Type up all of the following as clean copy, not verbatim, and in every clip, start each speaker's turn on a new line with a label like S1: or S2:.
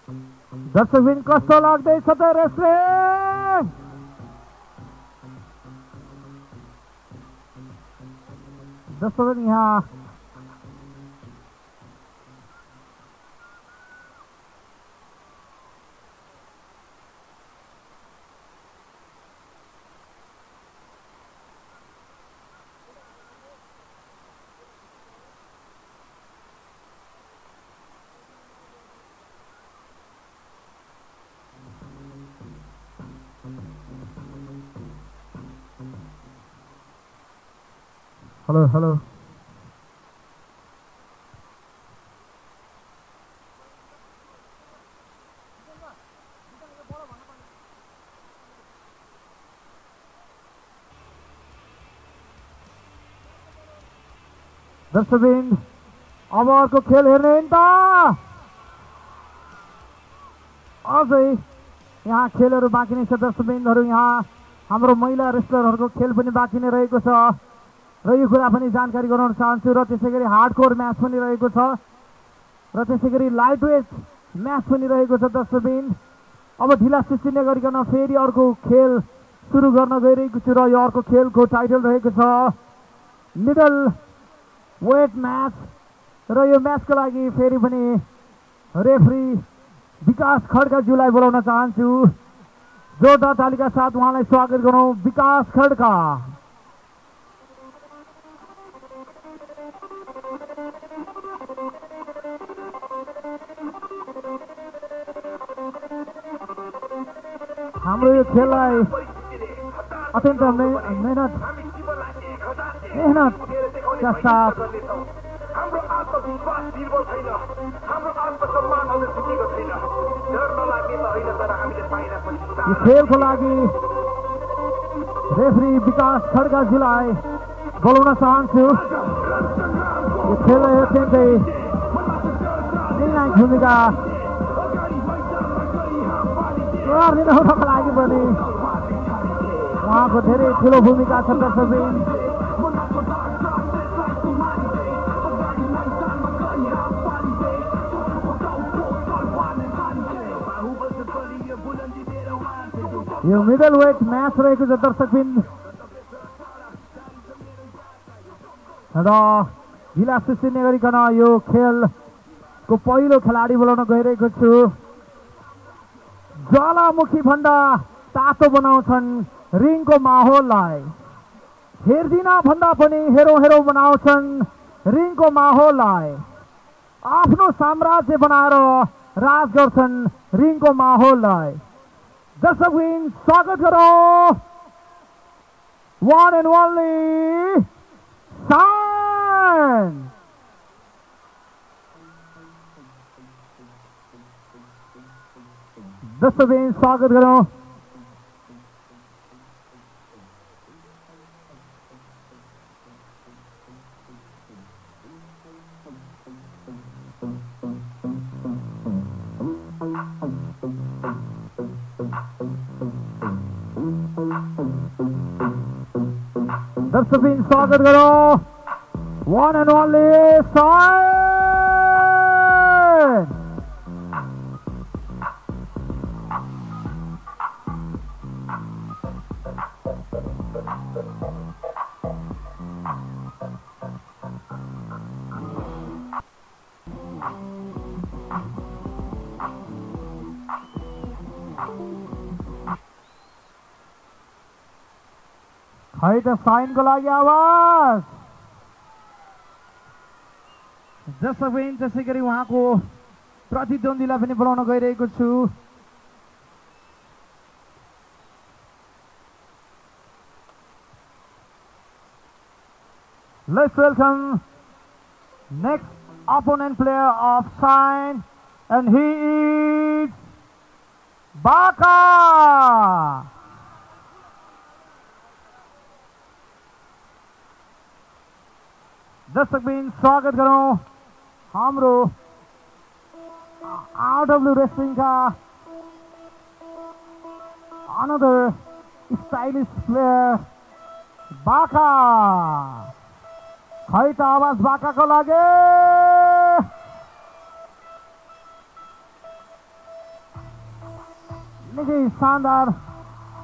S1: दर्शकबिन कस्तो लाग्दैछ त रेस्लिङ? दर्शकबिन यहाँ हेलो दर्शकबिन अब अर्को खेल हेर्ने नि त। अझै यहाँ खेलहरू बाँकी नै छ दर्शकबिनहरू। यहाँ हाम्रो महिला रेस्लरहरूको खेल पनि बाँकी नै रहेको छ र यो कुरा पनि जानकारी गराउन चाहन्छु। र त्यसै गरी हार्डकोर म्याच पनि रहेको छ र त्यसै गरी लाइट वेट म्याच पनि रहेको छ दर्शकबिन। अब ढिला सृष्टि नगरिकन फेरि अर्को खेल सुरु गर्न गइरहेको छु र यो अर्को खेलको टाइटल रहेको छ मिडल वेट म्याच। र यो म्याचको लागि फेरि पनि रेफ्री विकास खड्काज्यूलाई बोलाउन चाहन्छु। जोरदार तालिका साथ उहाँलाई स्वागत गरौँ। विकास खड्का। हाम्रो यो खेललाई अत्यन्त मेहनतका साथ
S2: हाम्रो आत्मविश्वास निर्बल छैन, हाम्रो आत्मसम्मान अझ छुटेको छैन। डर नलाग्ने त होइन, तर हामीले पाइरा पनि
S1: यो खेलको लागि रेफ्री विकास खड्काज्यूलाई बोलाउन चाहन्छु। यो खेललाई अत्यन्तै निर्णायक भूमिका निर्वाहको लागि पनि उहाँको धेरै ठुलो भूमिका छ दर्शकबिन। यो मिडल वेट म्याच रहेको छ दर्शकबिन र ढिला सृष्टि नगरिकन यो खेलको पहिलो खेलाडी बोलाउन गइरहेको छु। ज्वालामुखी भन्दा तातो बनाउँछन् रिङको माहौललाई, हेर्दिन भन्दा पनि हेरौँ बनाउँछन् रिङको माहौललाई, आफ्नो साम्राज्य बनाएर राज गर्छन् रिङको माहौललाई। दर्शकबिन स्वागत गरौँ वान एन्ड ओन्ली साइन। दर्शकबिन स्वागत गरौँ। दर्शकबिन स्वागत गरौँ वान एन्ड ओन्ली साइन। खै त साइनको लागि आवाज। दर्शकबिन त्यसै गरी उहाँको प्रतिद्वन्दीलाई पनि बोलाउन गइरहेको छु। Let's welcome next opponent player of Sign, and he is Baka. दर्शकबिन स्वागत गरौँ हाम्रो आरडब्ल्यू रेस्लिङ का अनदर स्टाइलिश प्लेयर बाका। खै त आवाज बाकाको लागि। निकै शानदार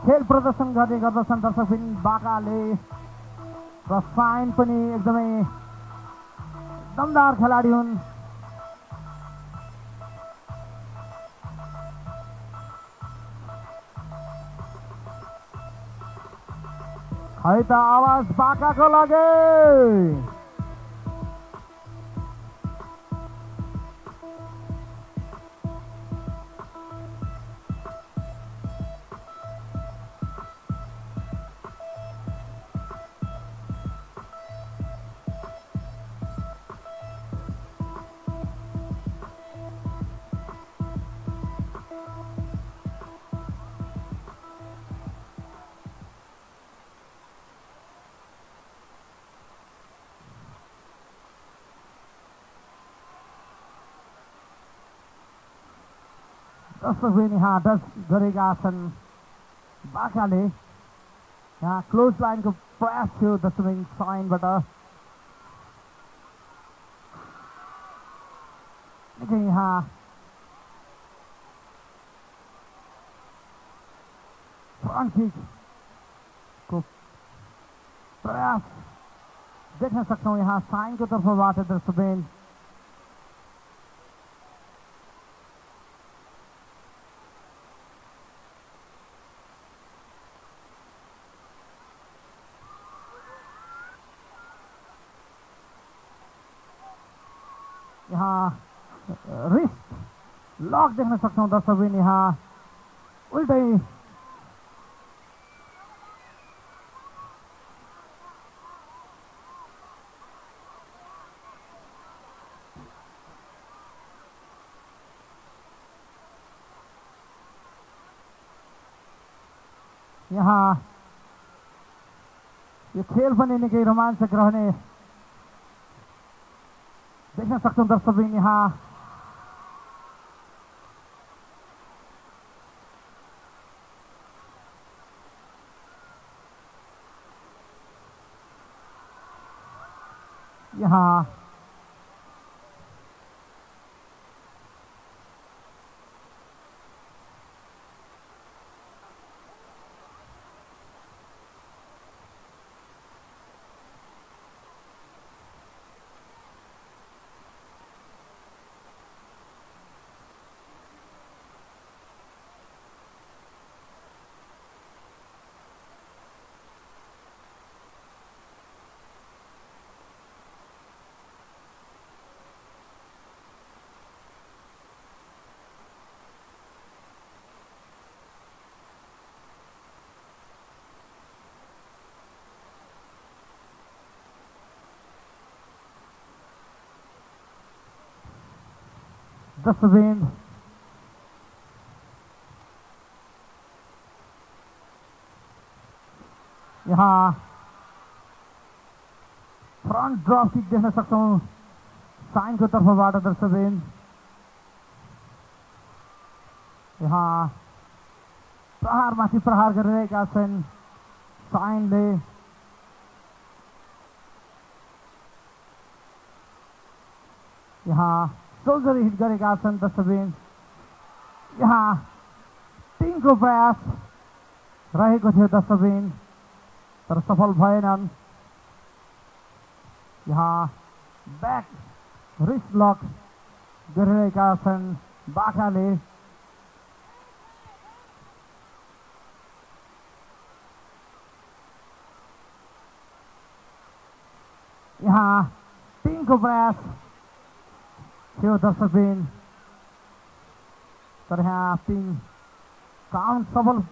S1: खेल प्रदर्शन गर्ने गर्दछन् दर्शकबिन बाकाले र साइन पनि एकदमै दमदार खेलाडी हुन्। खै त आवाज बाकाको लागि दर्शकबिन यहाँ डच गरेका छन् बाकाले। यहाँ क्लोज लाइनको प्रयास थियो दर्शकबिन साइनबाट। निकै यहाँ फ्रन्ट किकको प्रयास देख्न सक्छौँ यहाँ साइनको तर्फबाट दर्शकबिन। यहाँ रिस्ट लक देख्न सक्छौँ दर्शकबिन। यहाँ उल्टै यहाँ यो खेल पनि निकै रोमाञ्चक रहने देख्न सक्छौँ दर्शकबिन। यहाँ दर्शकबिन यहाँ फ्रन्ट ड्रप किक देख्न सक्छौँ साइनको तर्फबाट दर्शकबिन। यहाँ प्रहारमाथि प्रहार गरिरहेका छन् साइनले। यहाँ सोल्जर हिट गरेका छन् दर्शकबिन। यहाँ टिमको प्रयास रहेको थियो दर्शकबिन तर सफल भएनन्। यहाँ ब्याक रिस्ट लक गरिरहेका छन् बाकाले। यहाँ टिमको प्रयास थियो दर्शकबिन तर यहाँ टिम काउन्ट सफल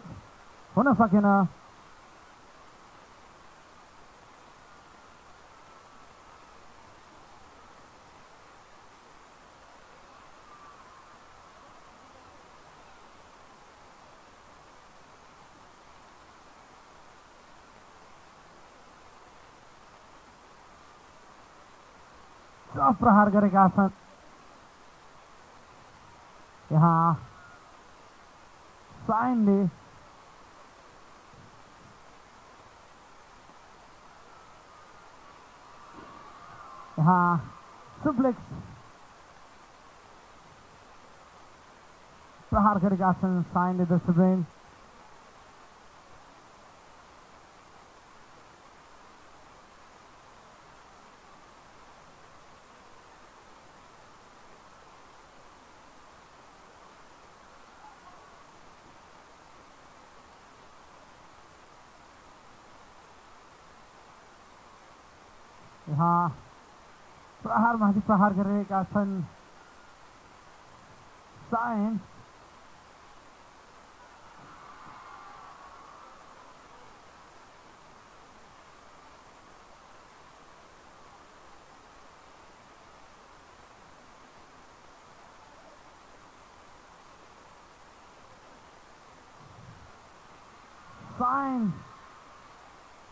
S1: हुन सकेन। प्रहार गरेका छन्। यहाँ साइनले यहाँ सुप्लेक्स प्रहार गरेका छन् साइनले दर्शकवृन्द। यहाँ प्रहारमाथि प्रहार गरिरहेका छन् साइन। साइन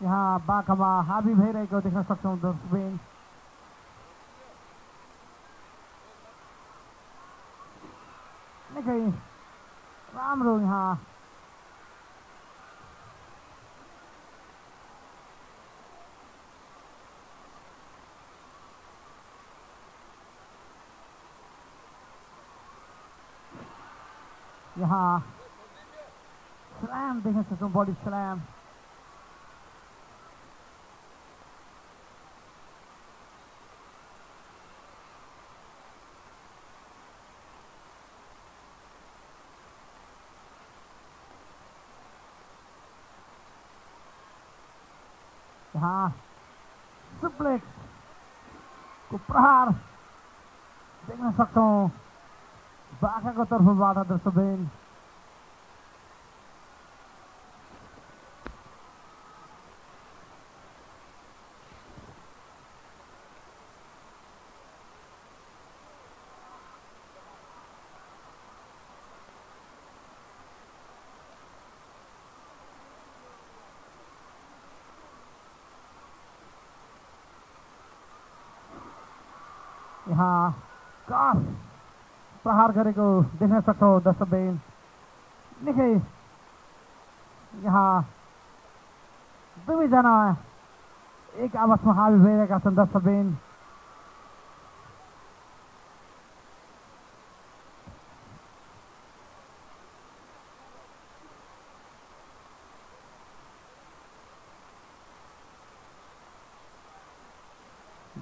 S1: यहाँ बाखामा हाबी भइरहेको देख्न सक्छौँ दर्शकवृन्द। निकै राम्रो यहाँ स्ल्याम देख्न सक्छौँ, बडी स्ल्याम। यहाँ सुप्लेक्सको प्रहार देख्न सक्छौँ बाखाको तर्फबाट दर्शकवृन्द। यहाँ क्रस प्रहार गरेको देख्न सक्छौँ दर्शकवृन्द। निकै यहाँ दुवैजना एक आपसमा हाबी भइरहेका छन् दर्शकवृन्द।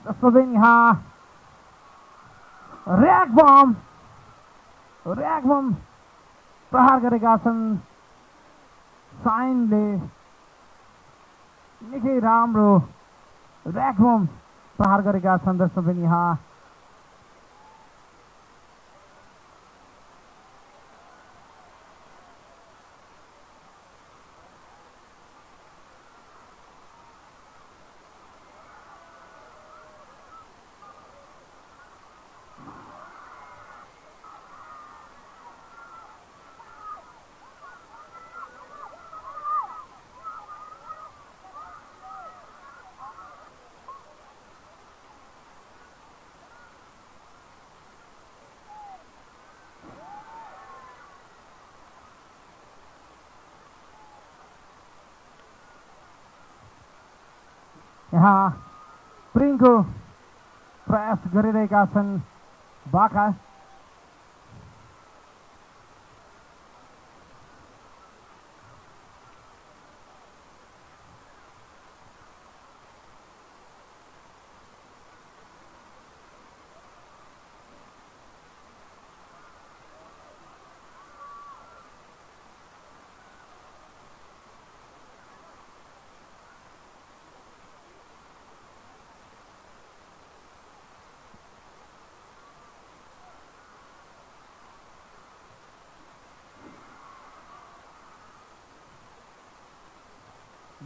S1: दर्शकवृन्द यहाँ र्याक बम प्रहार गरेका छन् साइनले। निकै राम्रो र्याक बम प्रहार गरेका छन् दर्शकवृन्द। यहाँ प्रिङको प्रयास गरिरहेका छन् बाखा।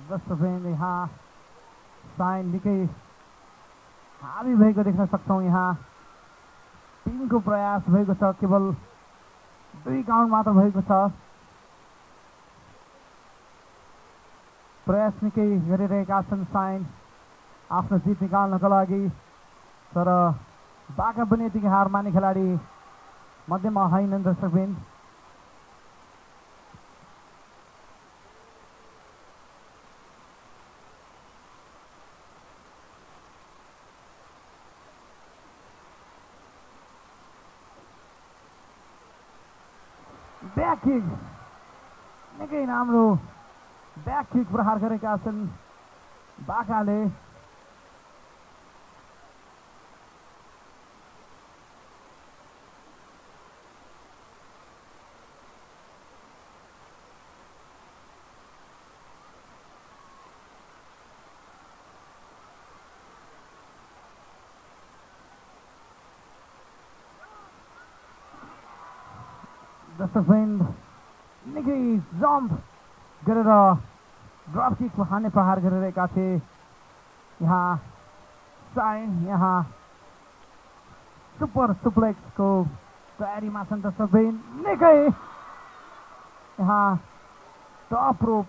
S1: दर्शकवृन्द यहाँ साइन निकै हाबी भएको देख्न सक्छौँ। यहाँ टिमको प्रयास भएको छ, केवल 2 काउन्ट मात्र भएको छ। प्रयास निकै गरिरहेका छन् साइन आफ्नो जित निकाल्नको लागि, तर बाका पनि यतिकै हार मान्ने खेलाडी मध्येमा होइनन् दर्शकवृन्द। ब्याक किक निकै राम्रो ब्याक किक प्रहार गरेका छन् बाकाले। दर्शकवृन्द निकै जम्प गरेर ड्रप किक हान्ने प्रहार गरिरहेका थिए। यहाँ साइन यहाँ सुपर सुप्लेक्सको तयारीमा छन् दर्शकवृन्द। निकै यहाँ टप रोप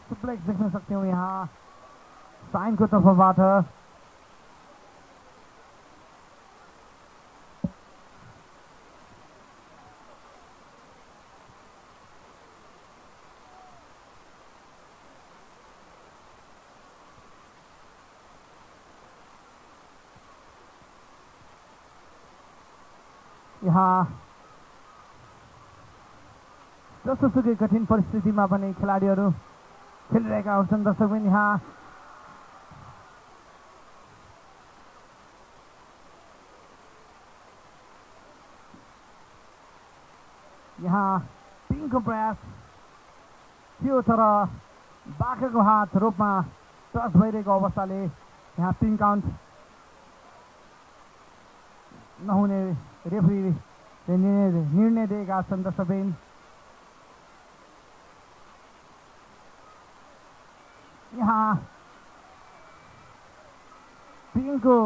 S1: सुप्लेक्स देख्न सक्छौँ यहाँ साइनको तर्फबाट। यहाँ जसोसुकै कठिन परिस्थितिमा पनि खेलाडीहरू खेलिरहेका हुन्छन् दर्शकवृन्द। यहाँ पिङको प्रयास थियो तर बाकाको हात रोपमा टच भइरहेको अवस्थाले यहाँ पिङ काउन्ट नहुने रेफ्रीले निर्णय दिएका छन् दर्शकवृन्द। यहाँ पिङको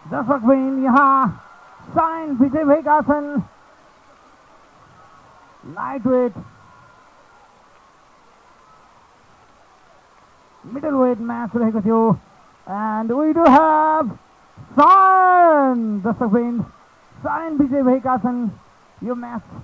S1: दर्शकवृन्द यहाँ साइन विजय भएका छन्। Lightweight, middleweight match रहेको थियो and we do have sign दर्शकवृन्द साइन विजय भएका छन् यो म्याच।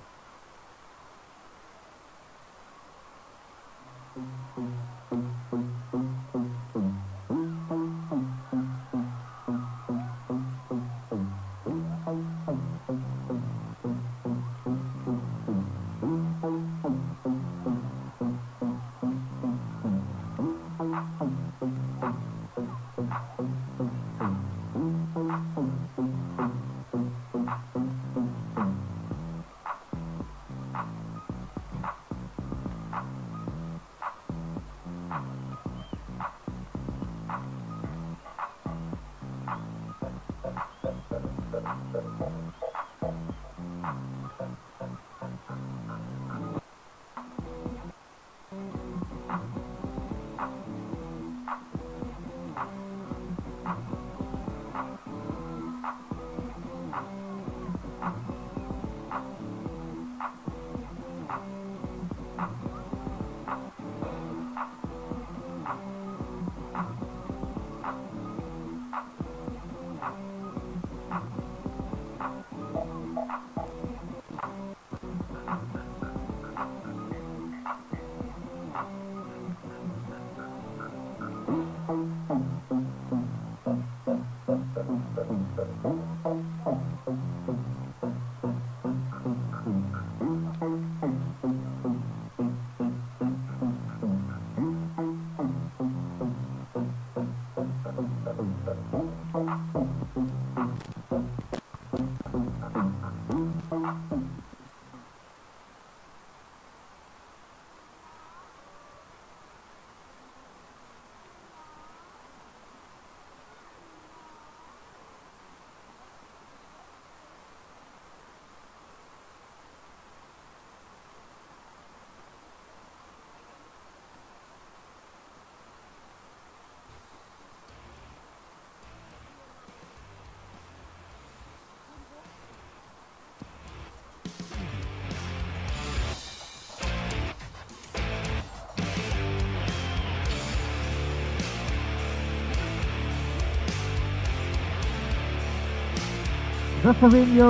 S1: दर्शकवृन्द यो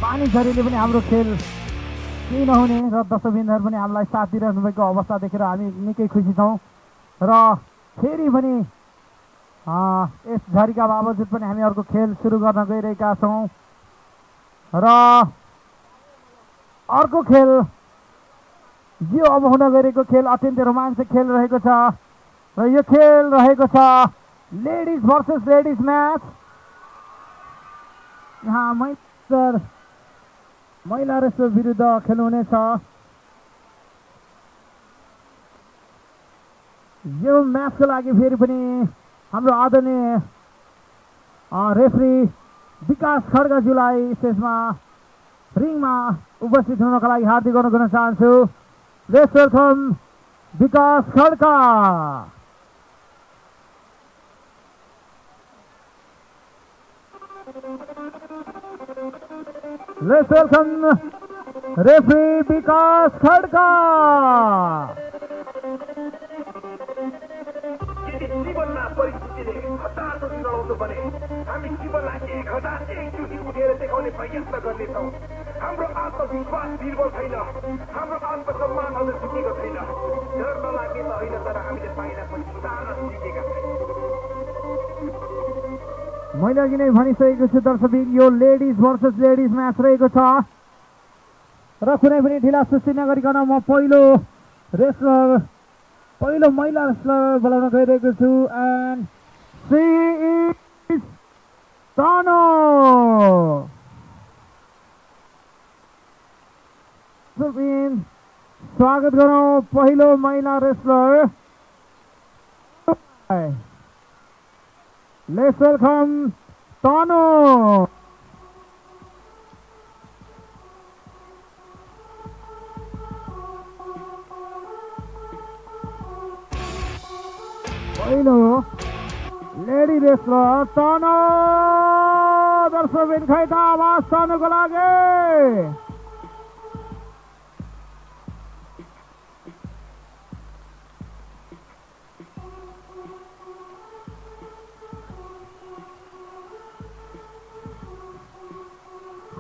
S1: पानी झरीले पनि हाम्रो खेल केही नहुने र दर्शकबिन्दुहरू पनि हामीलाई साथ दिइरहनु भएको अवस्था देखेर हामी निकै खुसी छौँ र फेरि पनि यस झरीका बावजुद पनि हामी अर्को खेल सुरु गर्न गइरहेका छौँ र अर्को खेल यो अब हुन गइरहेको खेल अत्यन्तै रोमाञ्चक खेल रहेको छ र यो खेल रहेको छ लेडिज भर्सेस लेडिज म्याच। यहाँ महिला रेस्लर विरुद्ध खेल्नुहुनेछ। यो म्याचको लागि फेरि पनि हाम्रो आदरणीय रेफ्री विकास खड्काज्यूलाई स्टेजमा रिङमा उपस्थित हुनको लागि हार्दिक अनुरोध गर्न चाहन्छु। लेट्स वेलकम विकास खड्का। लेट्स वेलकम रेफ्री विकास खड्का।
S2: जीवनमा परिस्थितिले हतारचोटि लडाउँछु भने हामी जीवनलाई 1001 चोटि उठेर देखाउने प्रयत्न गर्नेछौँ। हाम्रो आत्मविश्वास दुर्बल छैन, हाम्रो आत्मसम्मान अझ झुकेको छैन। डर नलाग्ने त होइन, तर हामीले पाइला पनि सारा सिकेका छैनौँ।
S1: मैले अघि नै भनिसकेको छु दर्शक, यो लेडिज भर्सेस लेडिज म्याच रहेको छ र कुनै पनि ढिला सुस्ती नगरिकन म पहिलो महिला रेस्लर बोलाउन गइरहेको छु एन्ड सी इज तानो। स्वागत गरौँ पहिलो महिला रेस्लर। Let's welcome तानो। पहिलो लेडी रेस्लर तानो। दर्शकबिन खै त आवाज तानोको लागि।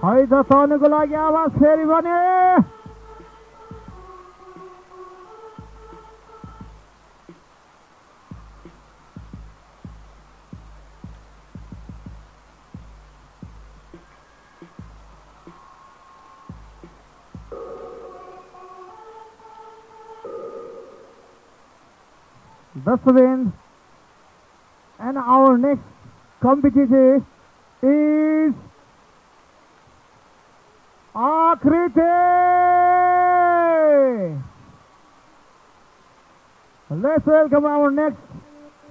S1: खै त तानोको लागि आवाज फेरि भने। Dustbin, and our next competitor is Akriti. Let's welcome our next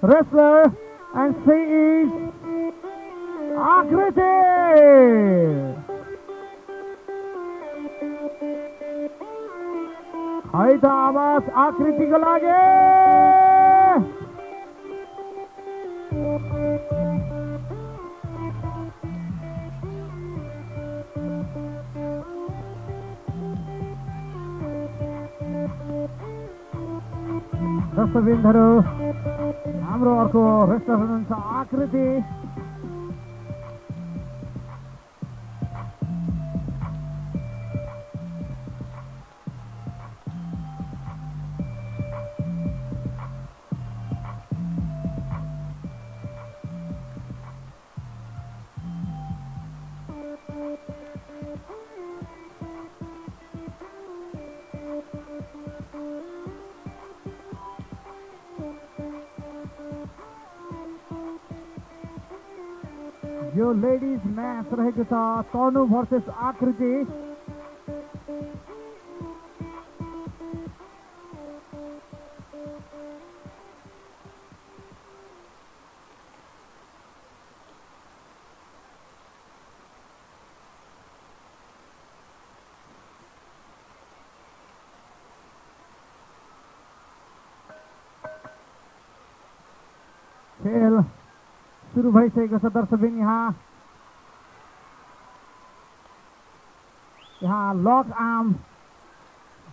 S1: wrestler, and she is Akriti. है त आवाज आकृतिको लागि। दर्शकबिन्दुहरू, हाम्रो अर्को रेस्लर हुनुहुन्छ आकृति। यो लेडिज म्याच रहेको छ तनु भर्सेस आकृति। खेल सुरु भइसकेको छ दर्शकबिन। यहाँ लक आर्म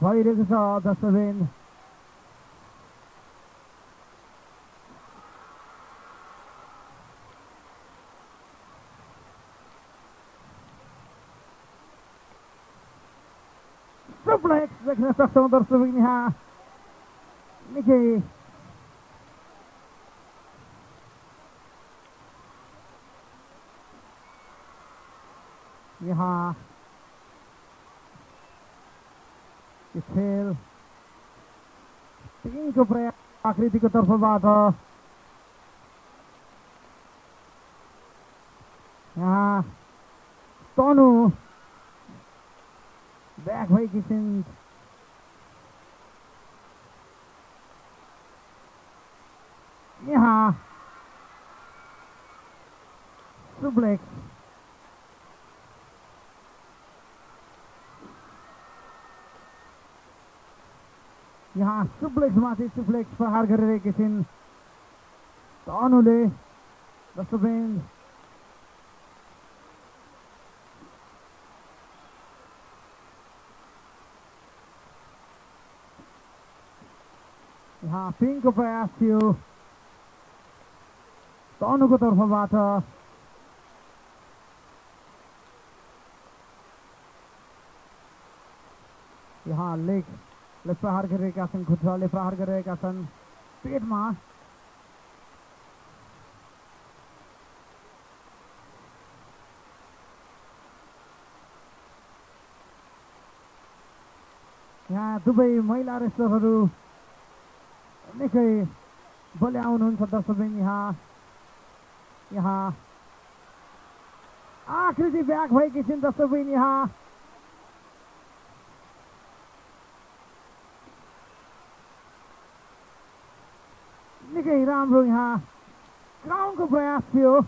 S1: भइरहेको छ दर्शकबिन। सुप्लेक्स देख्न सक्छौँ दर्शक यहाँ निकै यहाँ यो खेल टिमको प्रयास आकृतिको तर्फबाट यहाँ तनु ब्याक भएकी छिन् यहाँ सुप्लेक्स यहाँ सुप्लेक्समाथि सुप्लेक्स प्रहार गरिरहेकी छिन् तनुले दर्शकवृन्द यहाँ पिङको प्रयास थियो तनुको तर्फबाट यहाँ लेगले प्रहार गरिरहेका छन् खुट्टाले प्रहार गरिरहेका छन् पेटमा यहाँ दुवै महिला रेस्लरहरू निकै बलिया हुनुहुन्छ दर्शकवृन्द यहाँ आकृति ब्याक भएकी छिन् दर्शकवृन्द यहाँ निकै राम्रो यहाँ क्राउनको प्रयास थियो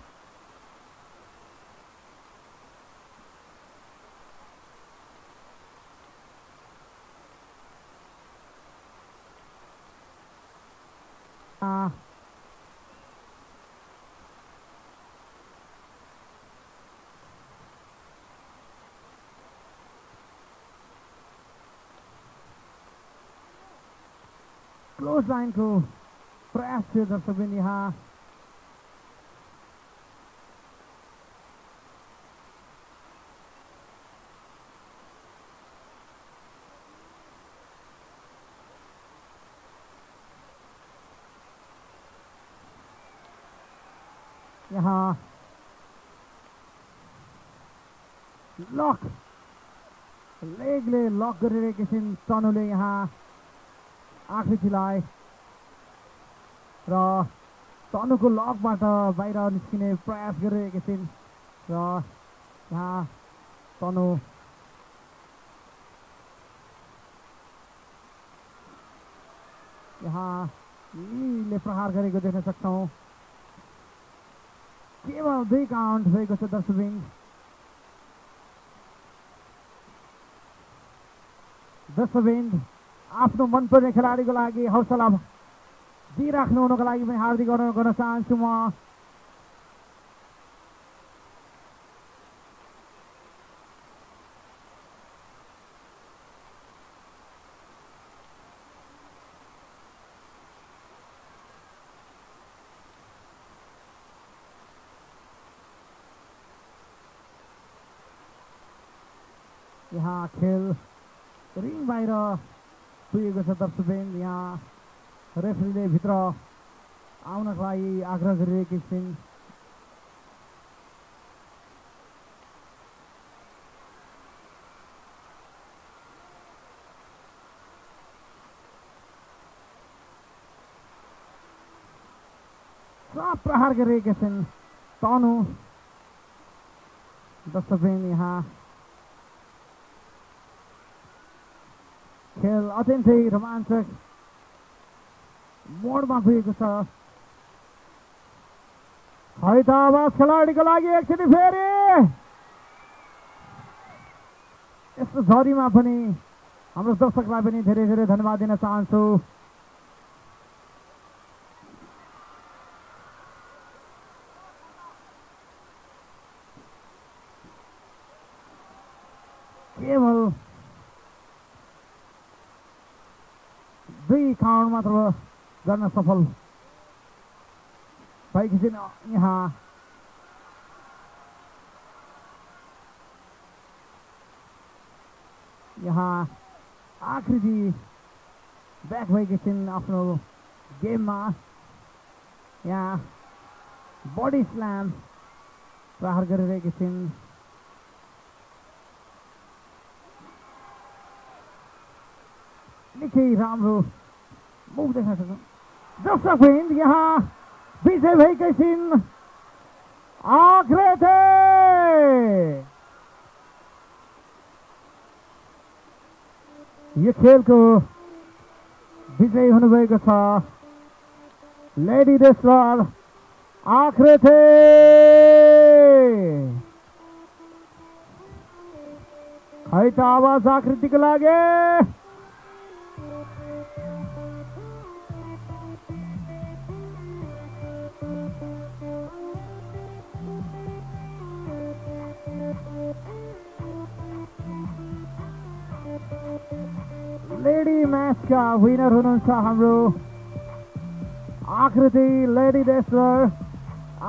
S1: क्लोज लाइनको प्रयास थियो दर्शकवृन्द यहाँ लक लेगले लक गरिरहेकी छिन् तनुले यहाँ आकृतिलाई र तनुको लकबाट बाहिर निस्किने प्रयास गरिरहेकी छिन् र यहाँ तनु यहाँ लीले प्रहार गरेको देख्न सक्छौँ केवल 2 काउन्ट भएको छ दर्शकवृन्द आफ्नो मनपर्ने खेलाडीको लागि हौसला दिइराख्नु हुनको लागि पनि हार्दिक अनुरोध गर्न चाहन्छु म यहाँ खेल रिङ बाहिर पुगेको छ दर्शकवृन्द यहाँ रेफ्रीले भित्र आउनको लागि आग्रह गरिरहेकी छिन् सब प्रहार गरिरहेका छन् तनु दर्शकवृन्द यहाँ खेल अत्यन्तै रोमाञ्चक मोडमा पुगेको छ है त आवाज खेलाडीको लागि एकचोटि फेरि यस्तो झरीमा पनि हाम्रो दर्शकलाई पनि धेरै धेरै धन्यवाद दिन चाहन्छु केवल 2 काउन्ट मात्र गर्न सफल भएकी छिन् यहाँ आकृति ब्याक भएकी छिन् आफ्नो गेममा। यहाँ बडी स्ल्याम प्रहार गरिरहेकी छिन्। निकै राम्रो मुख देख्न सक्छौँ। दर्शकवृन्द यहाँ विजय भएकै छिन् आकृति। यो खेलको विजयी हुनुभएको छ लेडी रेसलर आकृति। खै त आवाज आकृतिको लागि। लेडी म्याचका विनर हुनुहुन्छ हाम्रो आकृति, लेडी रेसलर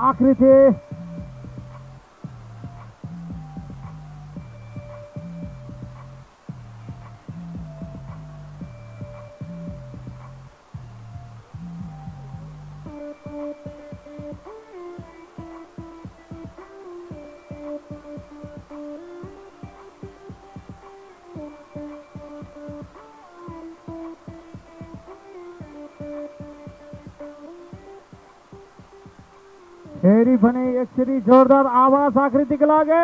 S1: आकृति। फेरि पनि एकचोटि जोरदार आवाज आकृतिको लागि।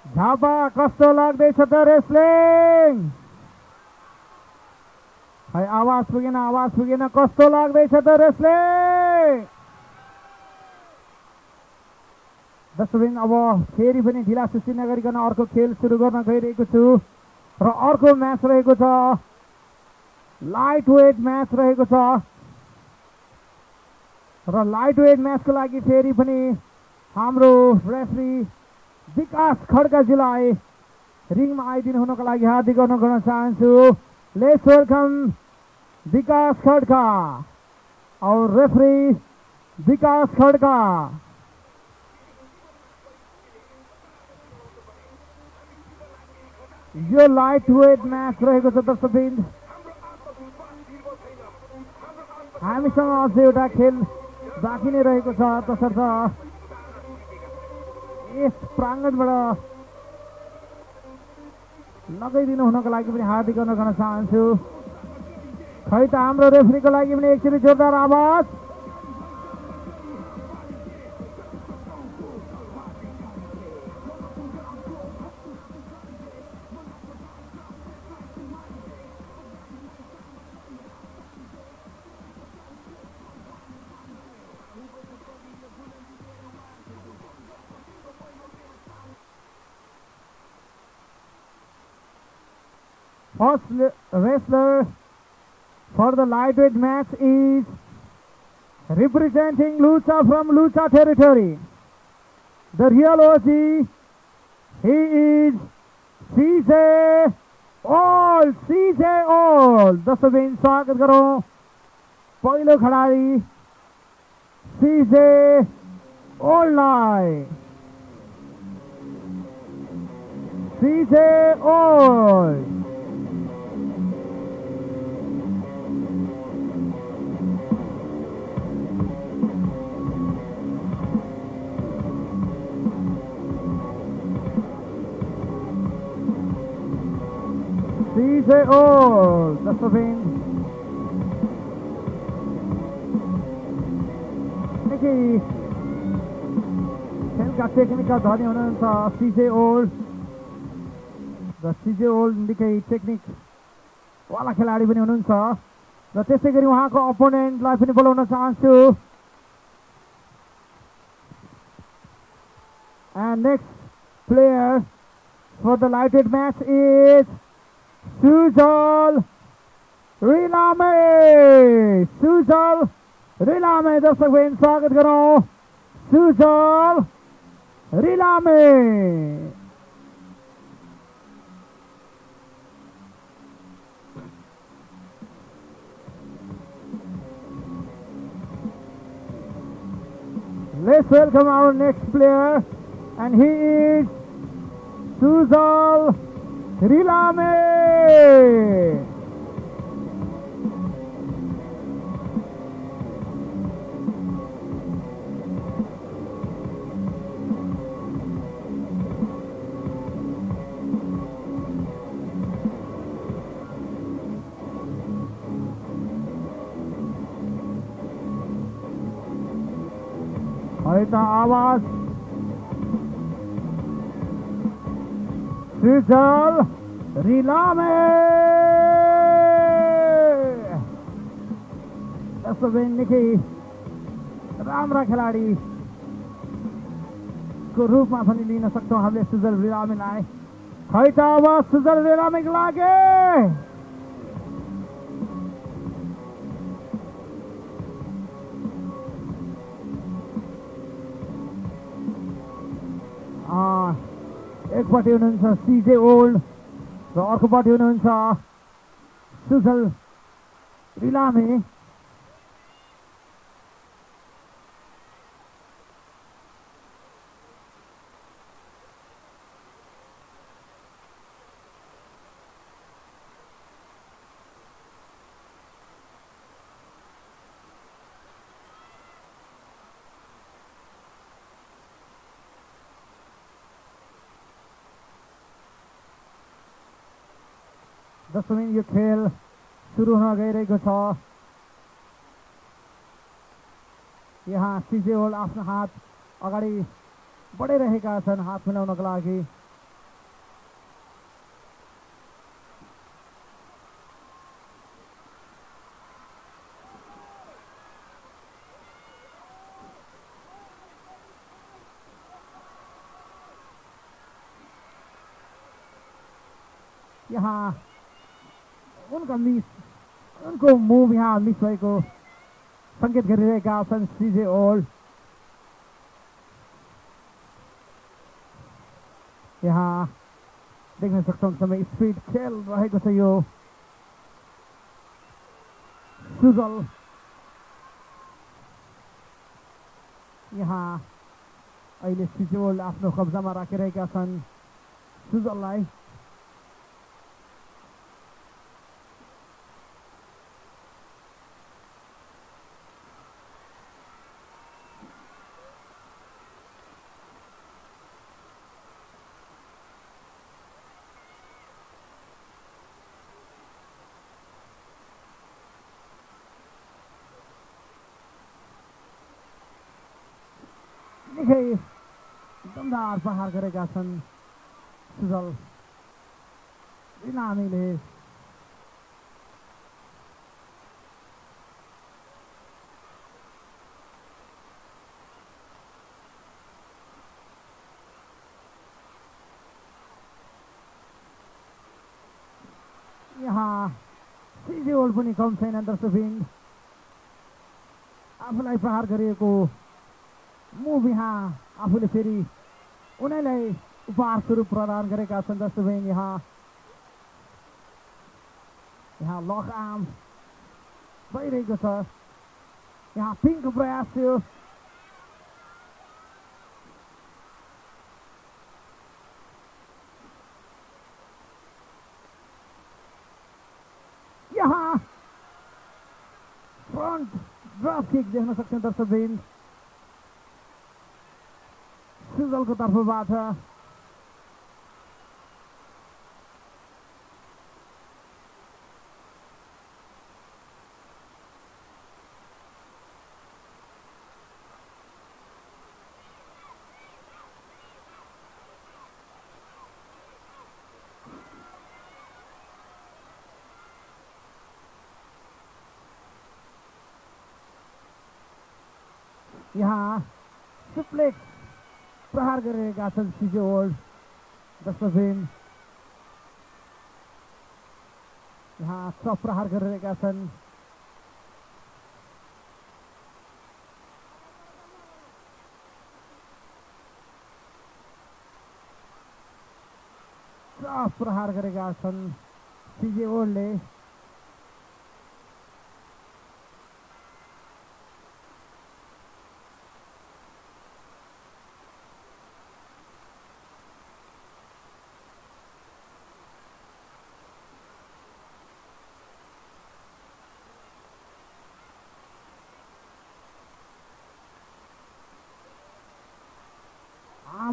S1: झापा कस्तो लाग्दैछ त रेस्लिङ? खै आवाज पुगेन कस्तो लाग्दैछ त रेस्लिङ? दर्शकवृन्द अब फेरि पनि ढिला सुस्ती नगरिकन अर्को खेल सुरु गर्न गइरहेको छु र अर्को म्याच रहेको छ लाइट वेट म्याच रहेको छ र लाइट वेट म्याचको लागि फेरि पनि हाम्रो रेफरी विकास खड्काजीलाई रिङमा आइदिनु हुनको लागि हार्दिक अनुरोध गर्न चाहन्छु। लेट्स वेलकम विकास खड्का और रेफरी विकास खड्का। यो लाइट वेट म्याच रहेको छ दर्शकवृन्द। हामीसँग अझै एउटा खेल बाँकी नै रहेको छ, तसर्थ यस प्राङ्गणबाट लगाइदिनु हुनको लागि पनि हार्दिक अनुरोध गर्न चाहन्छु। खै त हाम्रो रेफ्रीको लागि पनि एकचोटि जोरदार आवाज। First wrestler for the lightweight match is representing Lucha from Lucha territory. The real OG, he is CJ All. CJ All. दर्शकवृन्द स्वागत गरौँ पहिलो खिडाडी CJ All लाई। CJ All. CJ All, दर्शकवृन्द निकै खेलका टेक्निकका धनी हुनुहुन्छ CJ All र CJ All निकै टेक्निकवाला खेलाडी पनि हुनुहुन्छ र त्यसै गरी उहाँको अपोनेन्टलाई पनि बोलाउन चाहन्छु। And next player for the lightweight match is Sujal Rilame. Sujal Rilame, दर्शकवृन्द स्वागत गरौँ Sujal Rilame। Let's welcome our next player, and he is Sujal Rilame. Aita आवाज Sujal Rilame. दर्शकबिन निकै राम्रा खेलाडी को रूपमा पनि लिन सक्छौँ हामीले सुजल रिलामेलाई। खै त अब सुजल रिलामेको लागि एकपट्टि हुनुहुन्छ सिजे ओल्ड र अर्कोपट्टि हुनुहुन्छ सुजल रिलामे। दर्शकबिन यो खेल सुरु हुन गइरहेको छ। यहाँ सिजे ओल्ड आफ्नो हात अगाडि बढाइरहेका छन् हात मिलाउनको लागि। यहाँ उनको मुभ यहाँ मिस भएको संकेत गरिरहेका छन् सिजे ओल्ड। यहाँ देख्न सक्छौँ समय स्पिड खेल रहेको छ यो सुजल। यहाँ अहिले सिजे ओल्ड आफ्नो कब्जामा राखिरहेका छन् सुजललाई। निकै दमदार प्रहार गरेका छन् सुजल रिलामेले। यहाँ सिजे ओल्ड पनि कम छैन। दर्शकबिन आफूलाई प्रहार गरिएको मुभ यहाँ आफूले फेरि उनीलाई उपहार स्वरूप प्रदान गरेका छन्। दर्शकबिन यहाँ लक आर्म भइरहेको छ। यहाँ पिङको प्रयास थियो। यहाँ फ्रन्ट ड्रप किक देख्न सक्छौँ दर्शकबिन सुजलको तर्फबाट। यहाँ सुप्लेक्स प्रहार गरिरहेका छन् सिजे ओल्ड। दर्शकबिन यहाँ चप प्रहार गरिरहेका छन्। चप प्रहार गरेका छन् सिजे ओल्डले।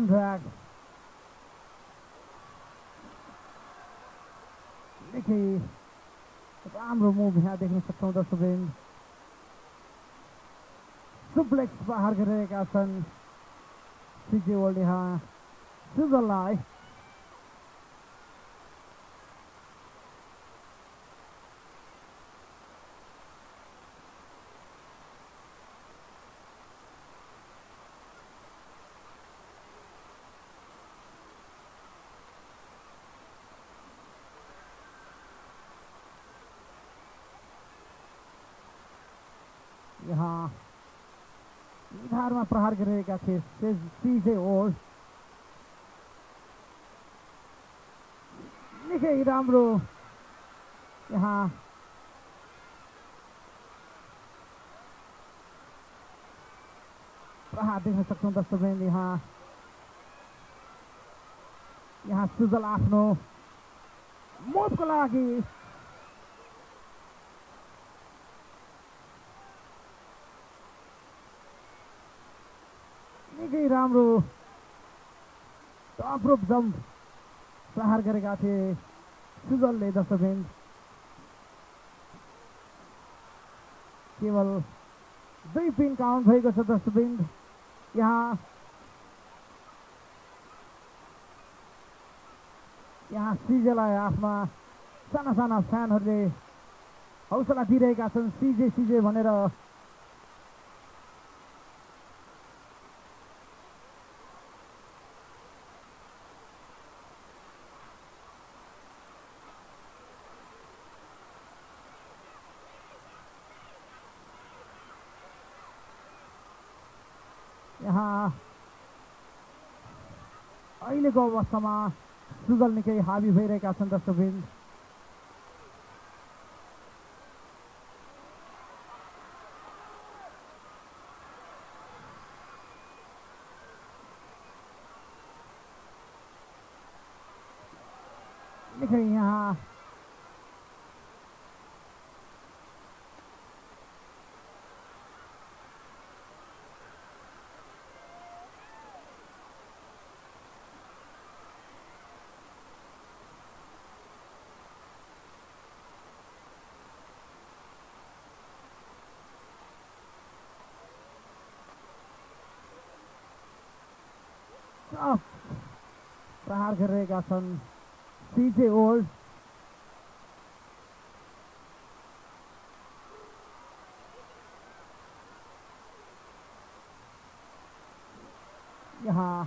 S1: कन्ट्र्याक्ट निकै राम्रो मुभ यहाँ देख्न सक्छौँ दर्शकवृन्द। सुप्लेक्स प्रहार गरिरहेका छन् सिजे वर्ल्ड यहाँ सुजललाई। यहाँ निधारमा प्रहार गरिरहेका थिए सिजे वर्ल्ड। निकै राम्रो यहाँ प्रहार देख्न सक्छौँ दर्शकवृन्द। यहाँ सुजल आफ्नो मुभको लागि निकै राम्रो टप रोप जम्प प्रहार गरेका थिए सुजलले दर्शकवृन्द। केवल 2 पिन काउन्ट भएको छ दर्शकवृन्द। यहाँ सिजेलाई आफ्ना साना साना फ्यानहरूले हौसला दिइरहेका छन् सिजे सिजे भनेर। यहाँ अहिलेको अवस्थामा सुजल निकै हावी भइरहेका छन् दर्शकवृन्द। निकै यहाँ प्रहार गरिरहेका छन् सिजे वर्ल्ड। यहाँ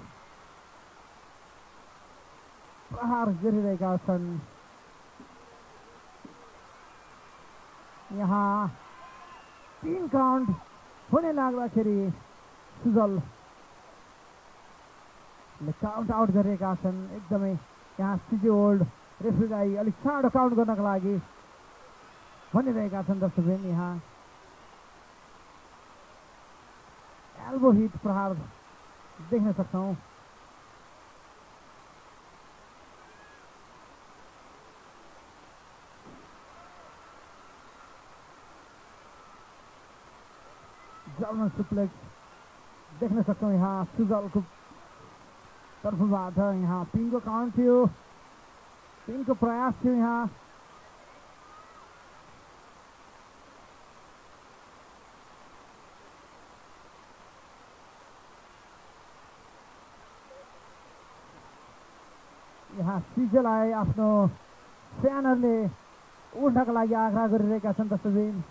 S1: प्रहार गरिरहेका छन्। यहाँ 3 काउन्ट हुने लाग्दाखेरि सुजल काउन्ट आउट गरेका छन्। एकदमै यहाँ सिजे वर्ल्ड रेफ्रीलाई अलिक चाँडो काउन्ट गर्नको लागि भनिरहेका छन् दर्शकवृन्द। यहाँ एल्बो हिट प्रहार देख्न सक्छौँ। जर्मन सुप्लेक्स देख्न सक्छौँ यहाँ सुजलको तर्फबाट। यहाँ पिनको काउन्ट थियो, पिनको प्रयास थियो। यहाँ सिजेलाई आफ्नो फ्यानहरूले उठ्नका लागि आग्रह गरिरहेका छन् दर्शकवृन्द।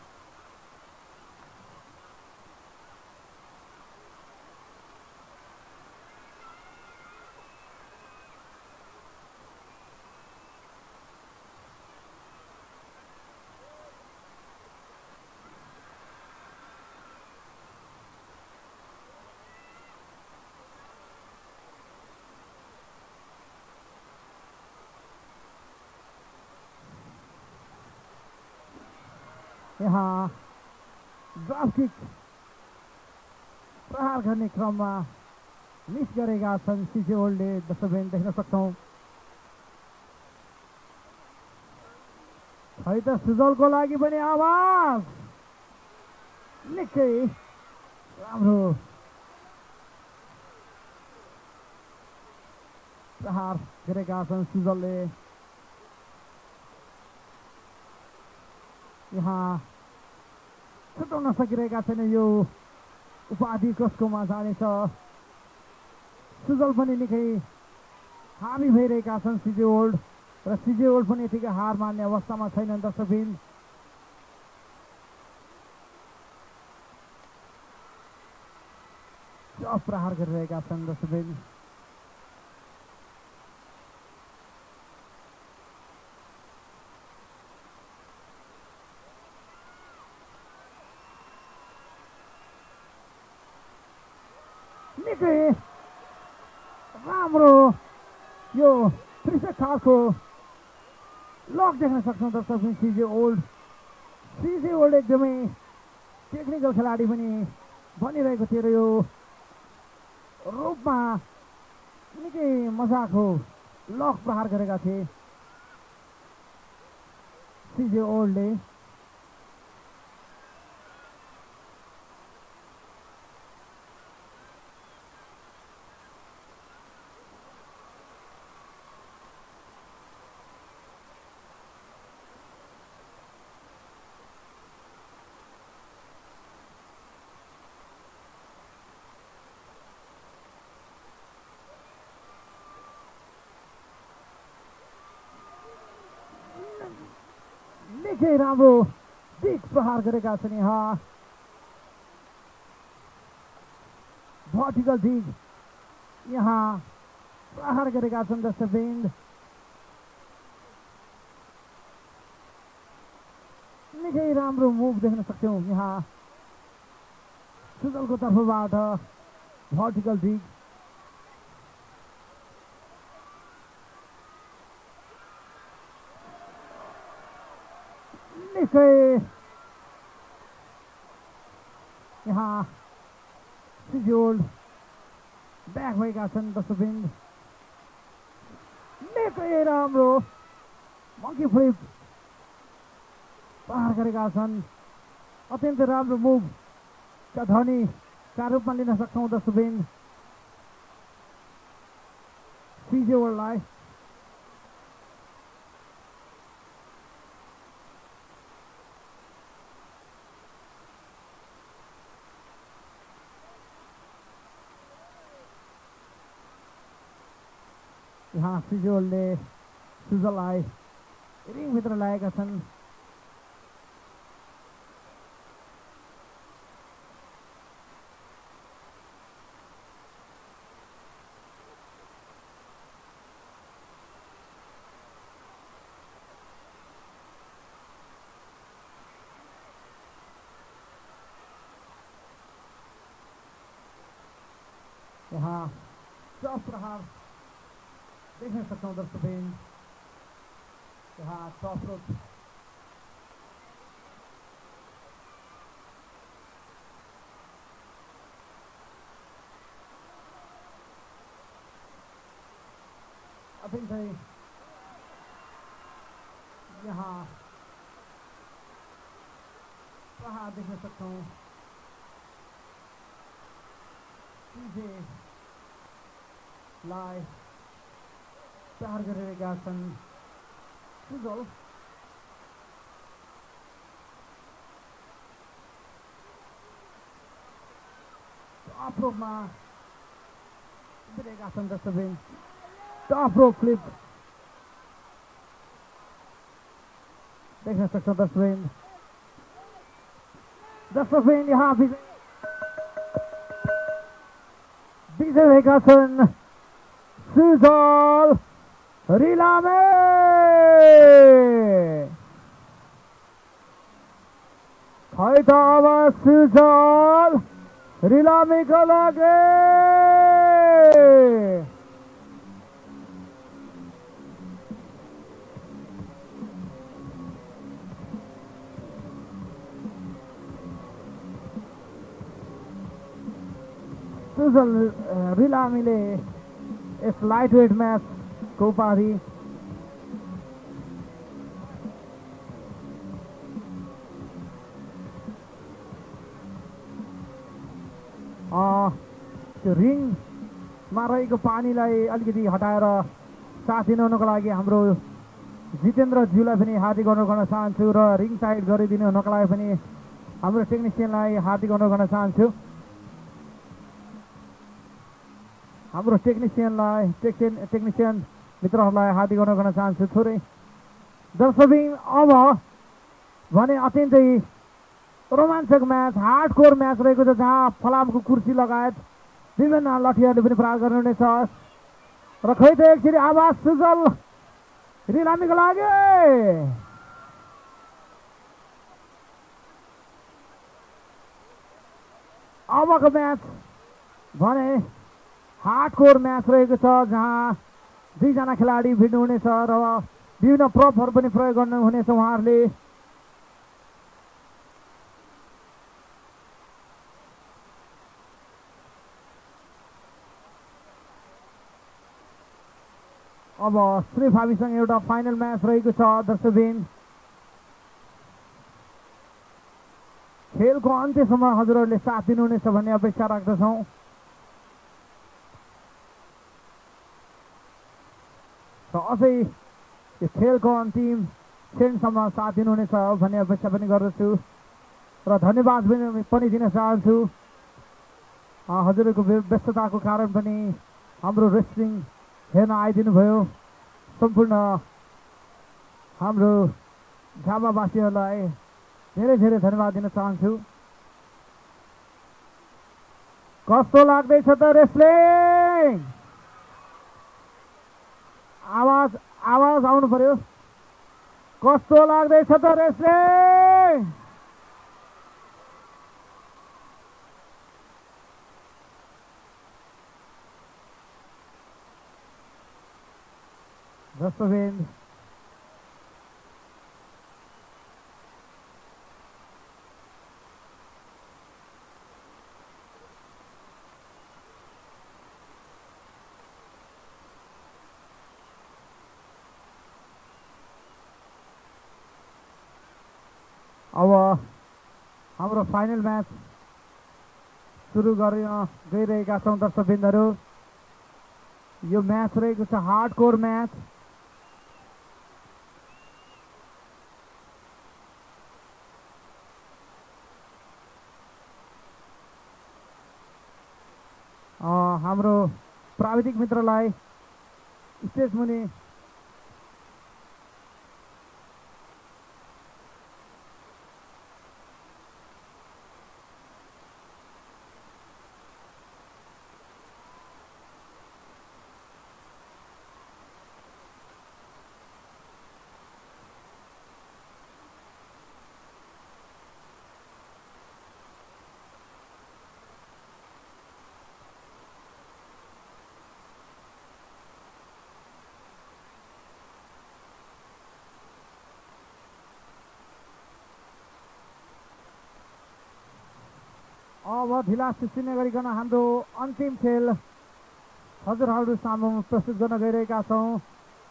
S1: यहाँ ड्रप किक प्रहार गर्ने क्रममा मिस गरेका छन् सिजे वर्ल्डले दर्शकवृन्द देख्न सक्छौँ। खै त सुजलको लागि पनि आवाज निकै राम्रो प्रहार गरेका छन् सुजलले। यहाँ छुटाउन सकिरहेका छैन यो उपाधि कसकोमा जानेछ। सुजल पनि निकै हावी भइरहेका छन् सिजे ओल्ड र सिजे ओल्ड पनि यतिकै हार मान्ने अवस्थामा छैनन् दर्शकबिन। प्रहार गरिरहेका छन् दर्शकबिन। निकै राम्रो यो त्रिशक खालको लक देख्न सक्छौँ दर्शकबिन। सिजे ओल्ड एकदमै टेक्निकल खेलाडी पनि बनिरहेको थियो र यो रूपमा निकै मजाको लक प्रहार गरेका थिए सिजे ओल्डले। निकै राम्रो दिग प्रहार गरेका छन् यहाँ। भर्टिकल दिग यहाँ प्रहार गरेका छन् दर्शकबिन। निकै राम्रो मुभ देख्न सक्छौँ यहाँ सुजलको तर्फबाट। भर्टिकल दिग निकै यहाँ सिजे ओल्ड ब्याक भएका छन् दर्शकबिन। निकै राम्रो मङ्की फ्लिप प्रहार गरेका छन्। अत्यन्तै राम्रो मुभका धनीका रूपमा लिन सक्छौँ दर्शकबिन सिजे ओल्डलाई। यहाँ सिजे ओल्डले सुजललाई रिङभित्र ल्याएका छन्। यहाँ टप प्रहार देख्न सक्छौँ दर्शकबिन। यहाँ टप रोप अत्यन्तै यहाँ प्रहार देख्न सक्छौँ। सिजे लाई प्रहार गरिरहेका छन् सुजल। टप रोपमा उभिरहेका छन् दर्शकबिन। टप रोप फ्लिप देख्न सक्छौँ दर्शकबिन। यहाँ विजय भएका छन् सुजल रिलामे। खै त अब सुजल रिलामेको लागि सुजल रिलामीले यस लाइट वेट म्याचको उपाधि त्यो रिङ मा रहेको पानीलाई अलिकति हटाएर साथ दिनुहुनको लागि हाम्रो जितेन्द्रज्यूलाई पनि हार्दिक अनुरोध गर्न चाहन्छु र रिङ साइड गरिदिनु हुनको लागि पनि हाम्रो टेक्निसियनलाई हार्दिक अनुरोध गर्न चाहन्छु। हाम्रो टेक्निसियन मित्रहरूलाई हार्दिक अनुरोध गर्न चाहन्छु। थोरै दर्शकबिन अब भने अत्यन्तै रोमाञ्चक म्याच, हार्डकोर म्याच रहेको छ, जहाँ फलामको कुर्सी लगायत विभिन्न लठीहरूले पनि प्रहार गर्नुहुनेछ र खै त एकचोटि आवाज सुजल रिलामीको लागि। अबको म्याच भने हार्डकोर म्याच रहेको छ, जहाँ दुईजना खेलाडी भिड्नुहुनेछ र विभिन्न प्रपहरू पनि प्रयोग गर्नुहुनेछ उहाँहरूले। अब श्री फाबीसँग एउटा फाइनल म्याच रहेको छ दर्शकबिन। खेलको अन्त्यसम्म हजुरहरूले साथ दिनुहुनेछ भन्ने अपेक्षा राख्दछौँ। र अझै यो खेलको अन्तिम क्षणसम्म साथ दिनुहुनेछ भन्ने अपेक्षा पनि गर्दछु र धन्यवाद पनि दिन चाहन्छु। हजुरहरूको व्यस्तताको कारण पनि हाम्रो रेस्लिङ हेर्न आइदिनु भयो। सम्पूर्ण हाम्रो झापावासीहरूलाई धेरै धेरै धन्यवाद दिन चाहन्छु। कस्तो लाग्दैछ त रेस्लिङ? आवाज आउनु पर्यो। कस्तो लाग्दैछ त रेस्लिङ? दर्शकबिन अब हाम्रो फाइनल म्याच सुरु गर्न गइरहेका छौँ दर्शकबिन्दहरू। यो म्याच रहेको छ हार्डकोर म्याच। हाम्रो प्राविधिक मित्रलाई स्टेज मुनि अब ढिला सृष्टि नगरिकन हाम्रो अन्तिम खेल हजुरहरू सामु प्रस्तुत गर्न गइरहेका छौँ।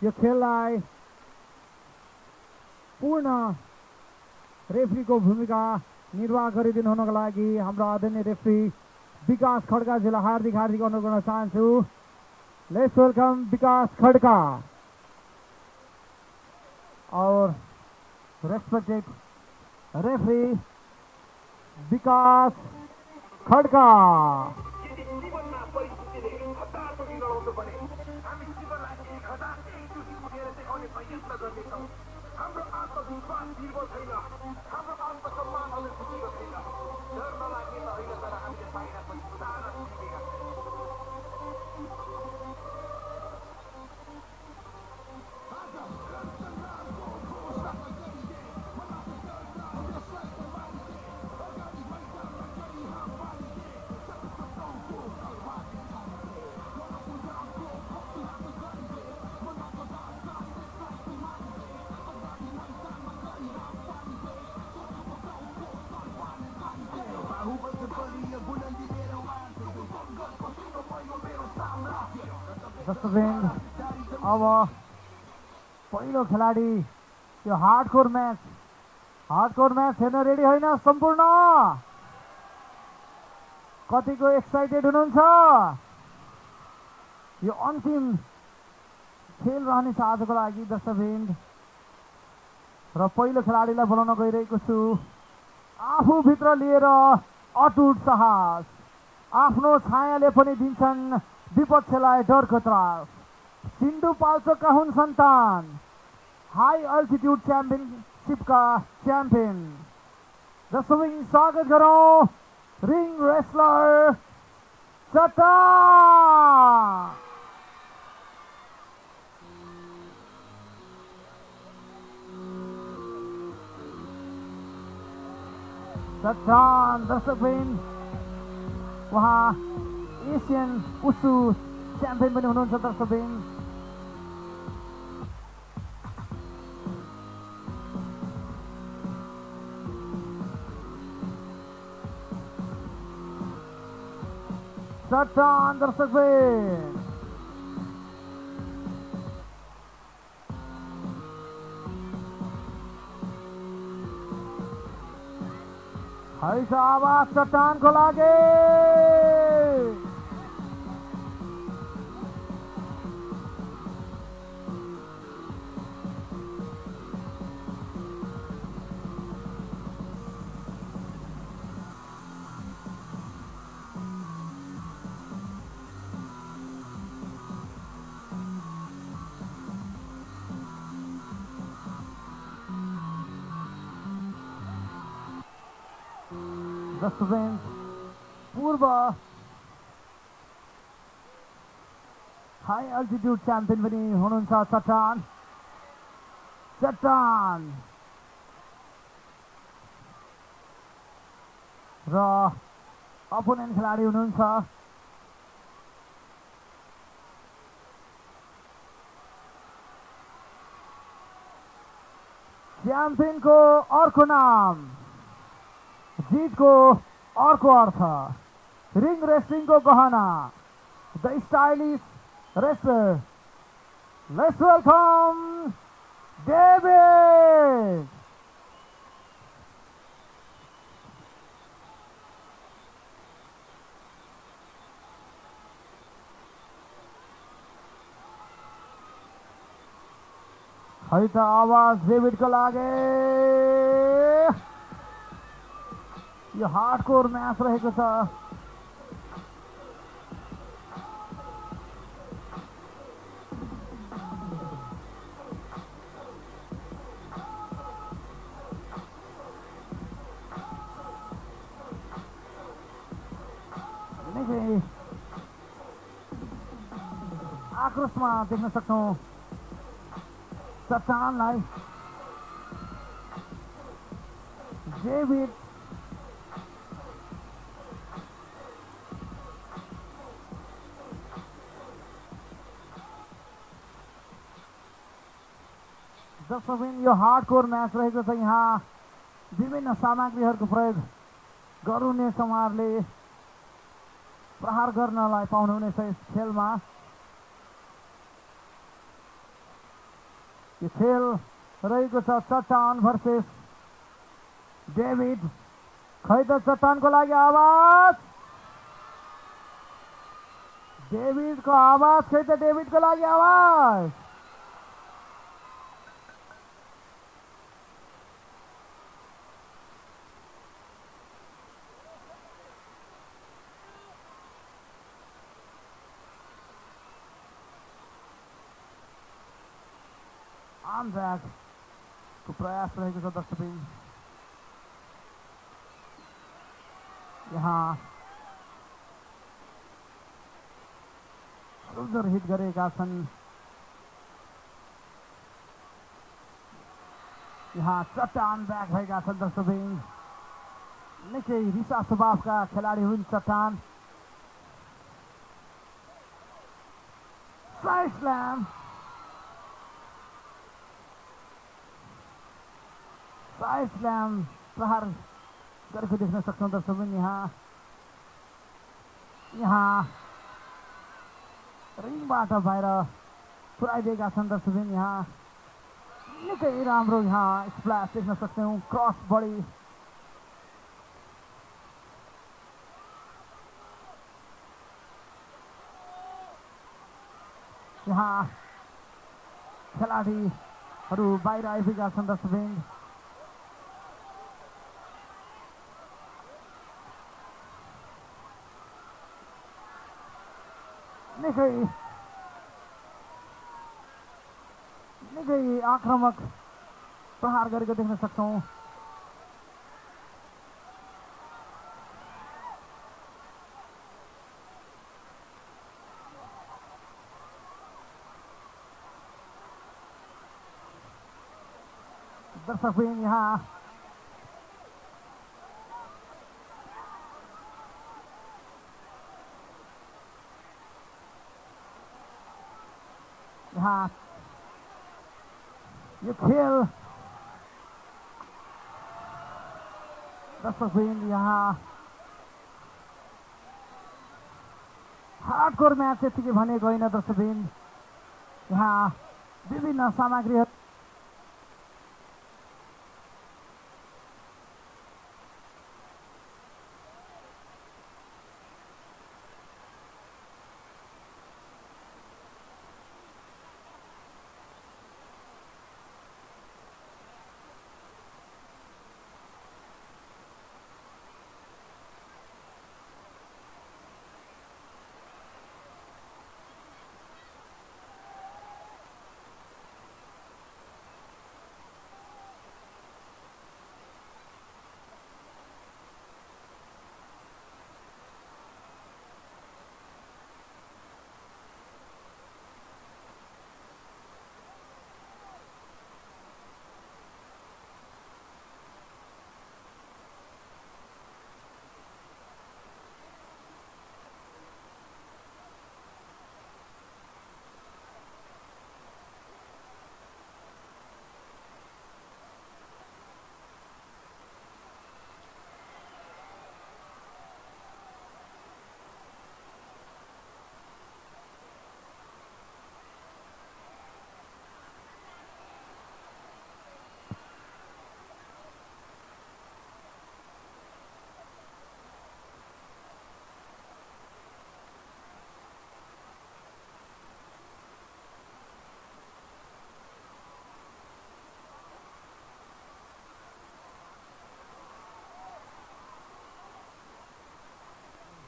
S1: यो खेललाई पूर्ण रेफ्रीको भूमिका निर्वाह गरिदिनु हुनको लागि हाम्रो आदरणीय रेफ्री विकास खड्काजीलाई हार्दिक अनुरोध गर्न चाहन्छु। लेट्स वेलकम विकास खड्का और रेस्पेक्टेड रेफ्री विकास खड्का।
S2: यदि जीवनमा परिस्थितिले हतारपट्टि लडाउँछ भने हामी जीवनलाई 1001 चोटि उठेर देखाउने प्रयत्न गर्नेछौँ। हाम्रो आत्मविश्वास निर्भर छैन, हाम्रो आत्मसम्मान अनुसूचित छैन। डर नलाग्ने त होइन, तर हामीले बाहिर पनि उदाहरण दिएका छौँ।
S1: अब पहिलो खेलाडी यो हार्डकोर म्याच हेर्न रेडी होइन सम्पूर्ण? कतिको एक्साइटेड हुनुहुन्छ? यो अन्तिम खेल रहनेछ आजको लागि दर्शकवृन्द र पहिलो खेलाडीलाई बोलाउन गइरहेको छु। आफूभित्र लिएर अटुट साहस, आफ्नो छायाले पनि दिन्छन् विपक्षलाई डरको त्रास। सिन्धुपाल्चोकका हुन् सन्तान, हाई अल्टिट्युड च्याम्पियनसिपका च्याम्पियन। दर्शकवृन्द स्वागत गरौँ रिङ रेस्लर चट्टान। चट्टान दर्शकवृन्द उहाँ एसियन उसु च्याम्पियन पनि हुनुहुन्छ दर्शकवृन्द। चट्टान दर्शकवृन्द है छ आवाज चट्टानको लागि। दर्शकवृन्द पूर्व हाई अल्टिट्युड च्याम्पियन पनि हुनुहुन्छ चट्टान। चट्टान र अपोनेन्ट खेलाडी हुनुहुन्छ च्याम्पियनको अर्को नाम, जितको अर्को अर्थ, रिङ रेस्लिङको गहना, the stylish wrestler. Let's welcome David. है त आवाज डेभिडको लागि। यो हार्डकोर म्याच रहेको छ। निकै आक्रोशमा देख्न सक्छौँ चट्टानलाई। डेभिड दर्शकवृन्द यो हार्डकोर म्याच रहेको छ। यहाँ विभिन्न सामग्रीहरूको प्रयोग गर्नुहुनेछ, उहाँहरूले प्रहार गर्नलाई पाउनुहुनेछ यस खेलमा। यो खेल रहेको छ चट्टान भर्सेस डेभिड। खै त चट्टानको लागि आवाज, डेभिडको आवाज, खै त डेभिडको लागि आवाज। को प्रयास रहेको छ दर्शकवृन्द। यहाँ सुन्दर हिट गरेका छन्। यहाँ चट्टान ब्याक भएका छन् दर्शकवृन्द। निकै रिसा स्वभावका खेलाडी हुन् चट्टान। साइड स्ल्याम, साइड स्ल्याम प्रहार गरेको देख्न सक्छौँ दर्शकवृन्द। यहाँ रिङबाट बाहिर पुऱ्याइदिएका छन् दर्शकवृन्द। यहाँ निकै राम्रो यहाँ स्प्ल्यास देख्न सक्छौँ, क्रस बडी। यहाँ खेलाडीहरू बाहिर आइपुगेका छन् दर्शकवृन्द। निकै आक्रामक प्रहार गरेको देख्न सक्छौँ। दर्शकवृन्द यहाँ यो खेल दर्शकवृन्द यहाँ हार्डकोर म्याच यतिकै भनेको होइन दर्शकवृन्द। यहाँ विभिन्न सामग्रीहरू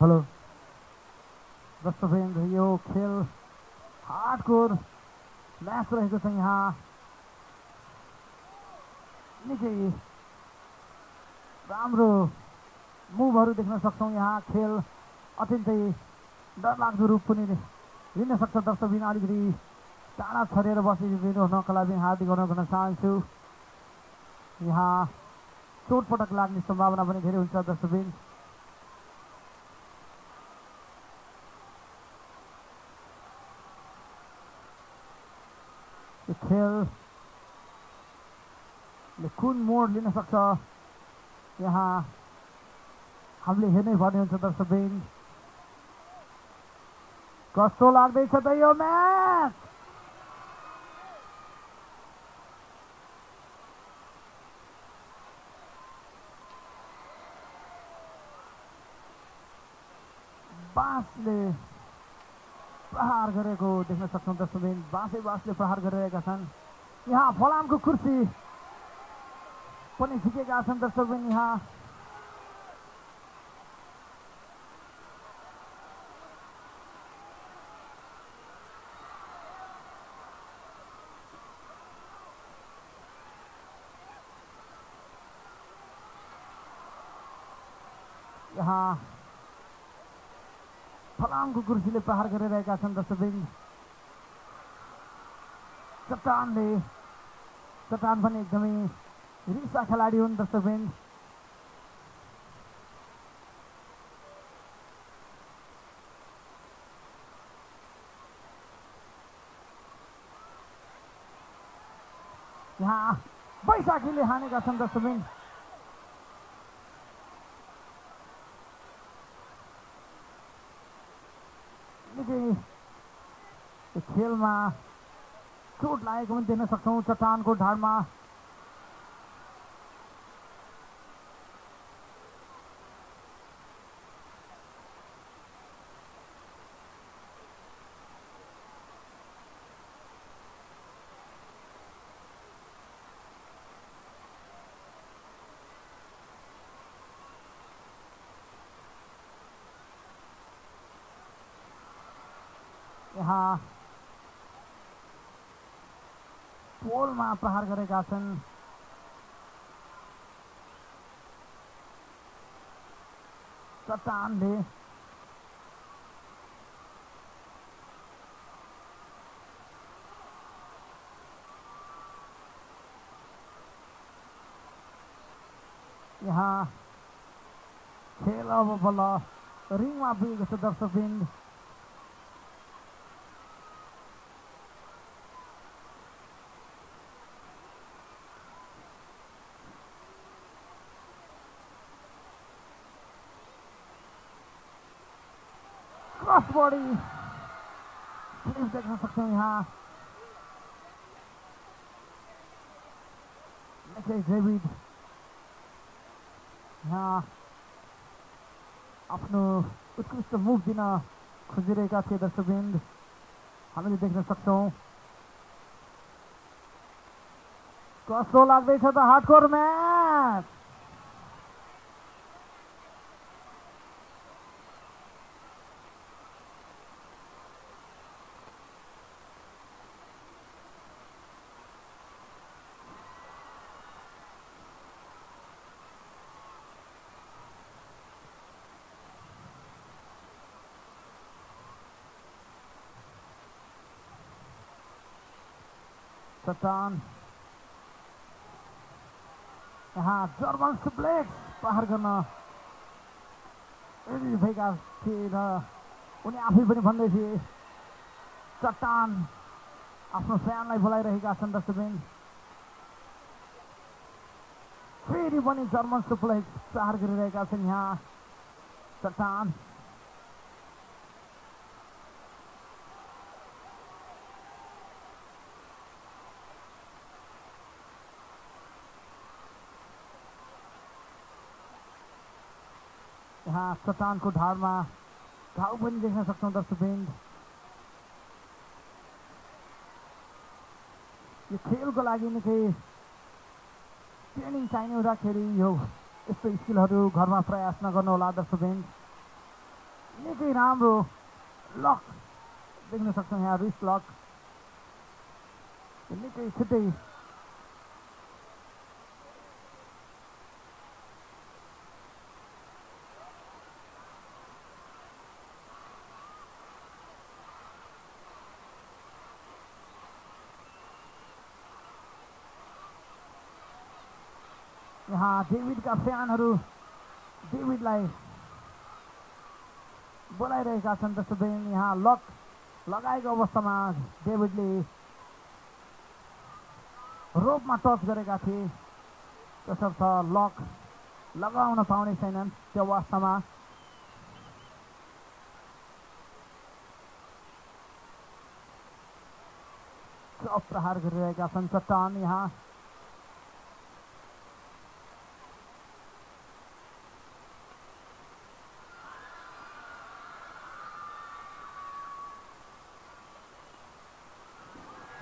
S1: हेलो दर्शकवृन्द, यो खेल हार्डकोर म्याच रहेको छ। यहाँ निकै राम्रो मुभहरू देख्न सक्छौँ। यहाँ खेल अत्यन्तै डरलाग्दो रूप पनि लिन सक्छ। दर्शकवृन्द अलिकति टाढा छरेर बसिदिनु हुनको लागि हार्दिक अनुरोध गर्न चाहन्छु। यहाँ चोटपटक लाग्ने सम्भावना पनि धेरै हुन्छ दर्शकवृन्द। खेलले कुन मोड लिन सक्छ यहाँ हामीले हेर्नै पर्ने हुन्छ दर्शकवृन्द। कस्तो लाग्दैछ त यो म्याच? बाँसले प्रहार गरेको देख्न सक्छौँ दर्शकवृन्द। बाँसले प्रहार गरिरहेका छन्। यहाँ फलामको कुर्सी पनि झिकेका छन् दर्शकवृन्द। यहाँ फलामको कुर्सीले प्रहार गरिरहेका छन् दर्शकवृन्द। चट्टान पनि एकदमै रिसा खेलाडी हुन् दर्शकवृन्द। यहाँ बैशाखीले हानेका छन् दर्शकवृन्द। खेलमा चोट लागेको पनि देख्न सक्छौँ चट्टानको ढाडमा। यहाँ पोलमा प्रहार गरेका छन्। चट्टानले यहाँ खेल अब बल्ल रिङमा पुगेको छ दर्शकवृन्द। क्रस बॉडी फ्लिप देख्न सक्छौँ यहाँ। डेभिड यहाँ आफ्नो उत्कृष्ट मुभ दिन खोजिरहेका थिए दर्शकवृन्द, हामीले देख्न सक्छौँ। कस्तो लाग्दैछ त हार्डकोर म्याच। चट्टान यहाँ जर्मन सुप्लेक्स प्रहार गर्न रेडी भएका थिए र उनी आफै पनि भन्दै थिए। चट्टान आफ्नो फ्यानलाई बोलाइरहेका छन् दर्शकवृन्द। फेरि पनि जर्मन सुप्लेक्स प्रहार गरिरहेका छन् यहाँ चट्टान। यहाँ चट्टानको ढाडमा घाउ पनि देख्न सक्छौँ दर्शकवृन्द। यो खेलको लागि निकै ट्रेनिङ चाहिने हुँदाखेरि यो यस्तो स्किलहरू घरमा प्रयास नगर्नुहोला दर्शकवृन्द। निकै राम्रो लक देख्न सक्छौँ यहाँ, रिस्ट लक निकै छिट्टै यहाँ डेभिडका फ्यानहरू डेभिडलाई बोलाइरहेका छन् दर्शकवृन्द। यहाँ लक लगाएको अवस्थामा डेभिडले रोपमा टच गरेका थिए, त्यसर्थ लक लगाउन पाउने छैनन् त्यो अवस्थामा। चप प्रहार गरिरहेका छन् चट्टान। यहाँ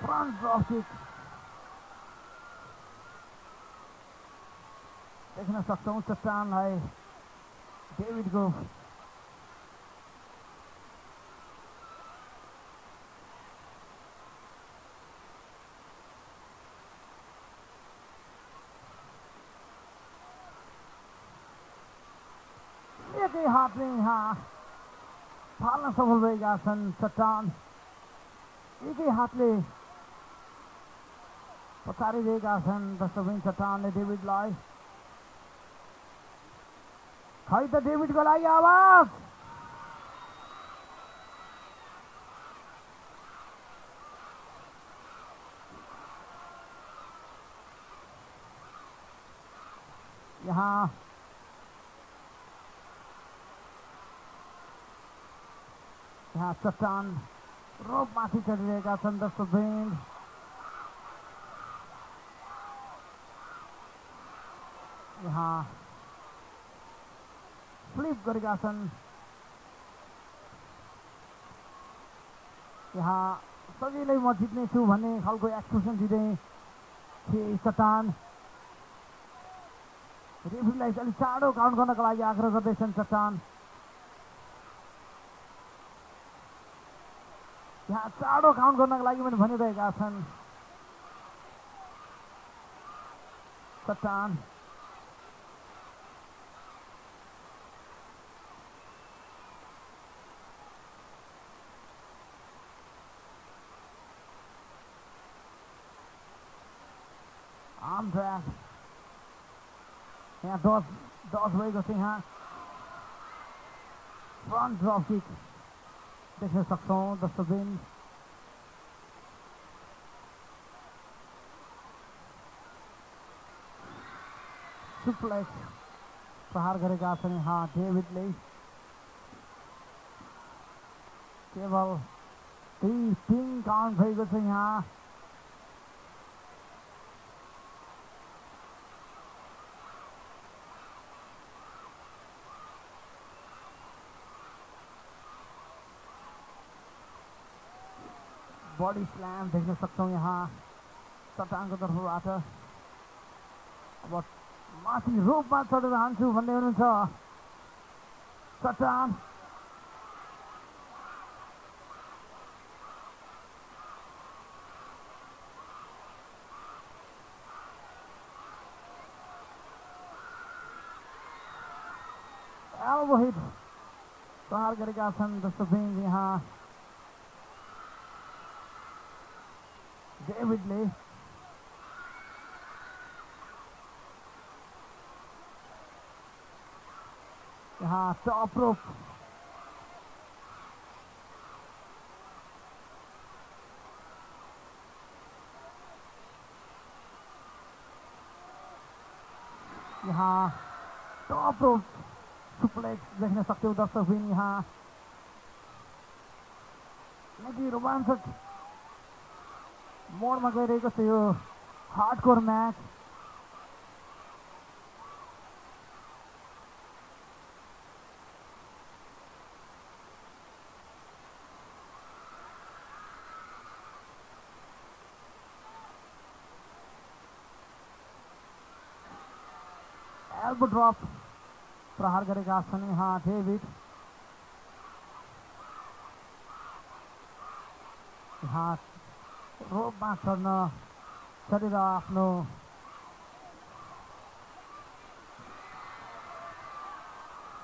S1: फ्रन्ट ड्रप किक देख्न सक्छौँ चट्टानलाई डेभिडको एकै हातले यहाँ फाल्न सफल भएका छन् चट्टान। एकै हातले पछाडिरहेका छन् दर्शकवृन्द चट्टानले डेभिडलाई। खै त डेभिडको लागि आवाज। यहाँ चट्टान रोपमाथि चढिरहेका छन् दर्शकवृन्द। यहाँ फ्लिप गरेका छन्। यहाँ सजिलै म जित्नेछु भन्ने खालको एक्सप्रेसन दिँदै थिए चट्टान। रेफ्रीलाई अलिक चाँडो काउन्ट गर्नको लागि आग्रह गर्दैछन् चट्टान। यहाँ चाँडो काउन्ट गर्नको लागि पनि भनिरहेका छन्। चट्टान आर्म ड्र्याग यहाँ डज भएको छ। यहाँ फ्रन्ट ड्रप किक देख्न सक्छौँ दर्शकबिन। सुप्लेक्स प्रहार गरेका छन् यहाँ डेभिडले। केवल 3 काउन्ट भएको छ यहाँ। बडी स्ल्याम देख्न सक्छौँ यहाँ चट्टानको तर्फबाट। अब माथि रोपमा चढेर हान्छु भन्दै हुनुहुन्छ चट्टान। एल्बो हिट प्रहार गरेका छन् दर्शकबिन यहाँ डेभिडले। यहाँ टप रोप यहाँ टप रोप सुप्लेक्स देख्न सक्छौँ दर्शकबिन। यहाँ निकै रोमाञ्चक मोडमा गइरहेको छ यो हार्डकोर म्याच। एल्बो ड्रप प्रहार गरेका छन् यहाँ डेभिड। यहाँ रोपमा चढेर आफ्नो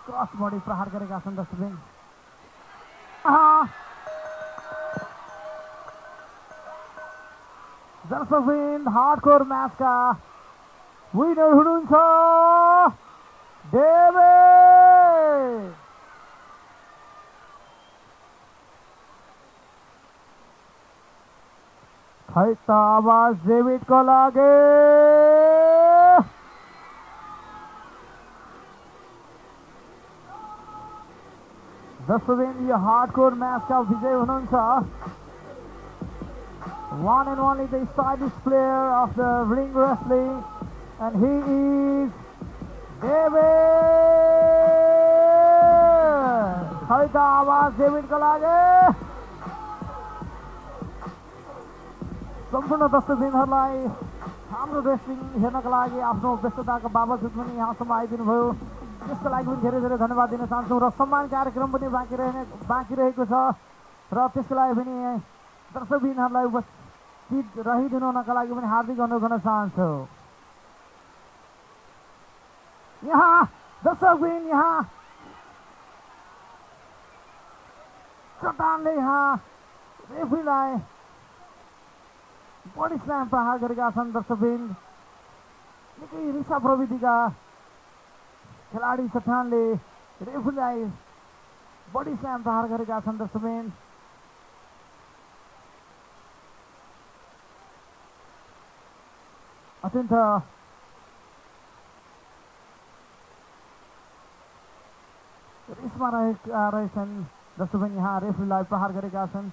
S1: क्रस बडी प्रहार गरेका छन् दर्शकबिन। दर्शकबिन हार्डकोर म्याचका विनर हुनुहुन्छ डेभिड। खै त आवाज डेभिडको लागि। दर्शकबिन यो हार्डकोर म्याचका विजय हुनुहुन्छ one and only the stylish player of the ring wrestling, and he is David. खै त आवाज डेभिडको लागि। सम्पूर्ण दर्शकबिनहरूलाई हाम्रो रेस्लिङ हेर्नका लागि आफ्नो व्यस्तताको बावजुद पनि यहाँसम्म आइदिनु भयो, त्यसको लागि पनि धेरै धेरै धन्यवाद दिन चाहन्छौँ। र सम्मान कार्यक्रम पनि बाँकी रहेको छ र त्यसको लागि पनि दर्शकबिनहरूलाई उपस्थित रहिदिनु हुनका लागि पनि हार्दिक अनुरोध गर्न चाहन्छु। यहाँ दर्शकबिन यहाँ चट्टानले यहाँ रेफ्रीलाई बडी स्ल्याम प्रहार गरेका छन् दर्शकबिन। निकै रिसा प्रविधिका खेलाडी चट्टानले रेफ्रीलाई बडी स्ल्याम प्रहार गरेका छन् दर्शकबिन। अत्यन्त रिसमा रहेछन् दर्शकबिन। यहाँ रेफ्रीलाई प्रहार गरेका छन्।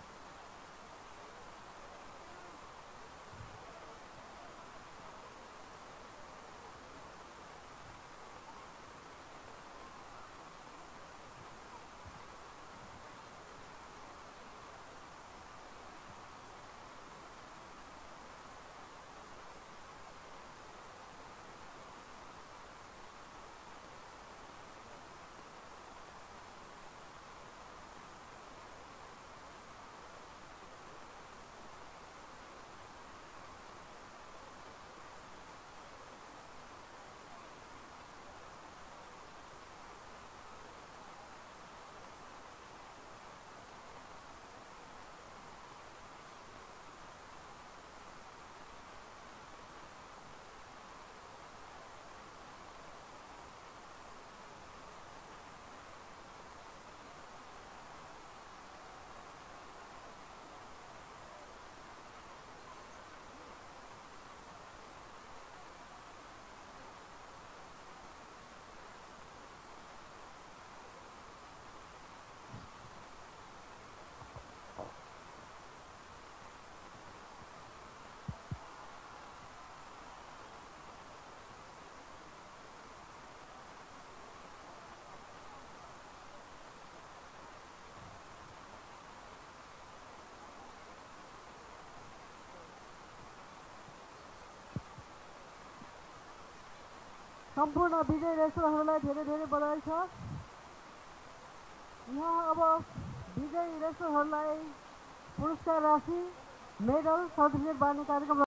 S1: सम्पूर्ण विजयी रेस्टुरेन्टहरूलाई धेरै धेरै बधाई छ। यहाँ अब विजयी रेस्टुरेन्टहरूलाई पुरस्कार राशि, मेडल, सर्टिफिकेट बाँड्ने कार्यक्रम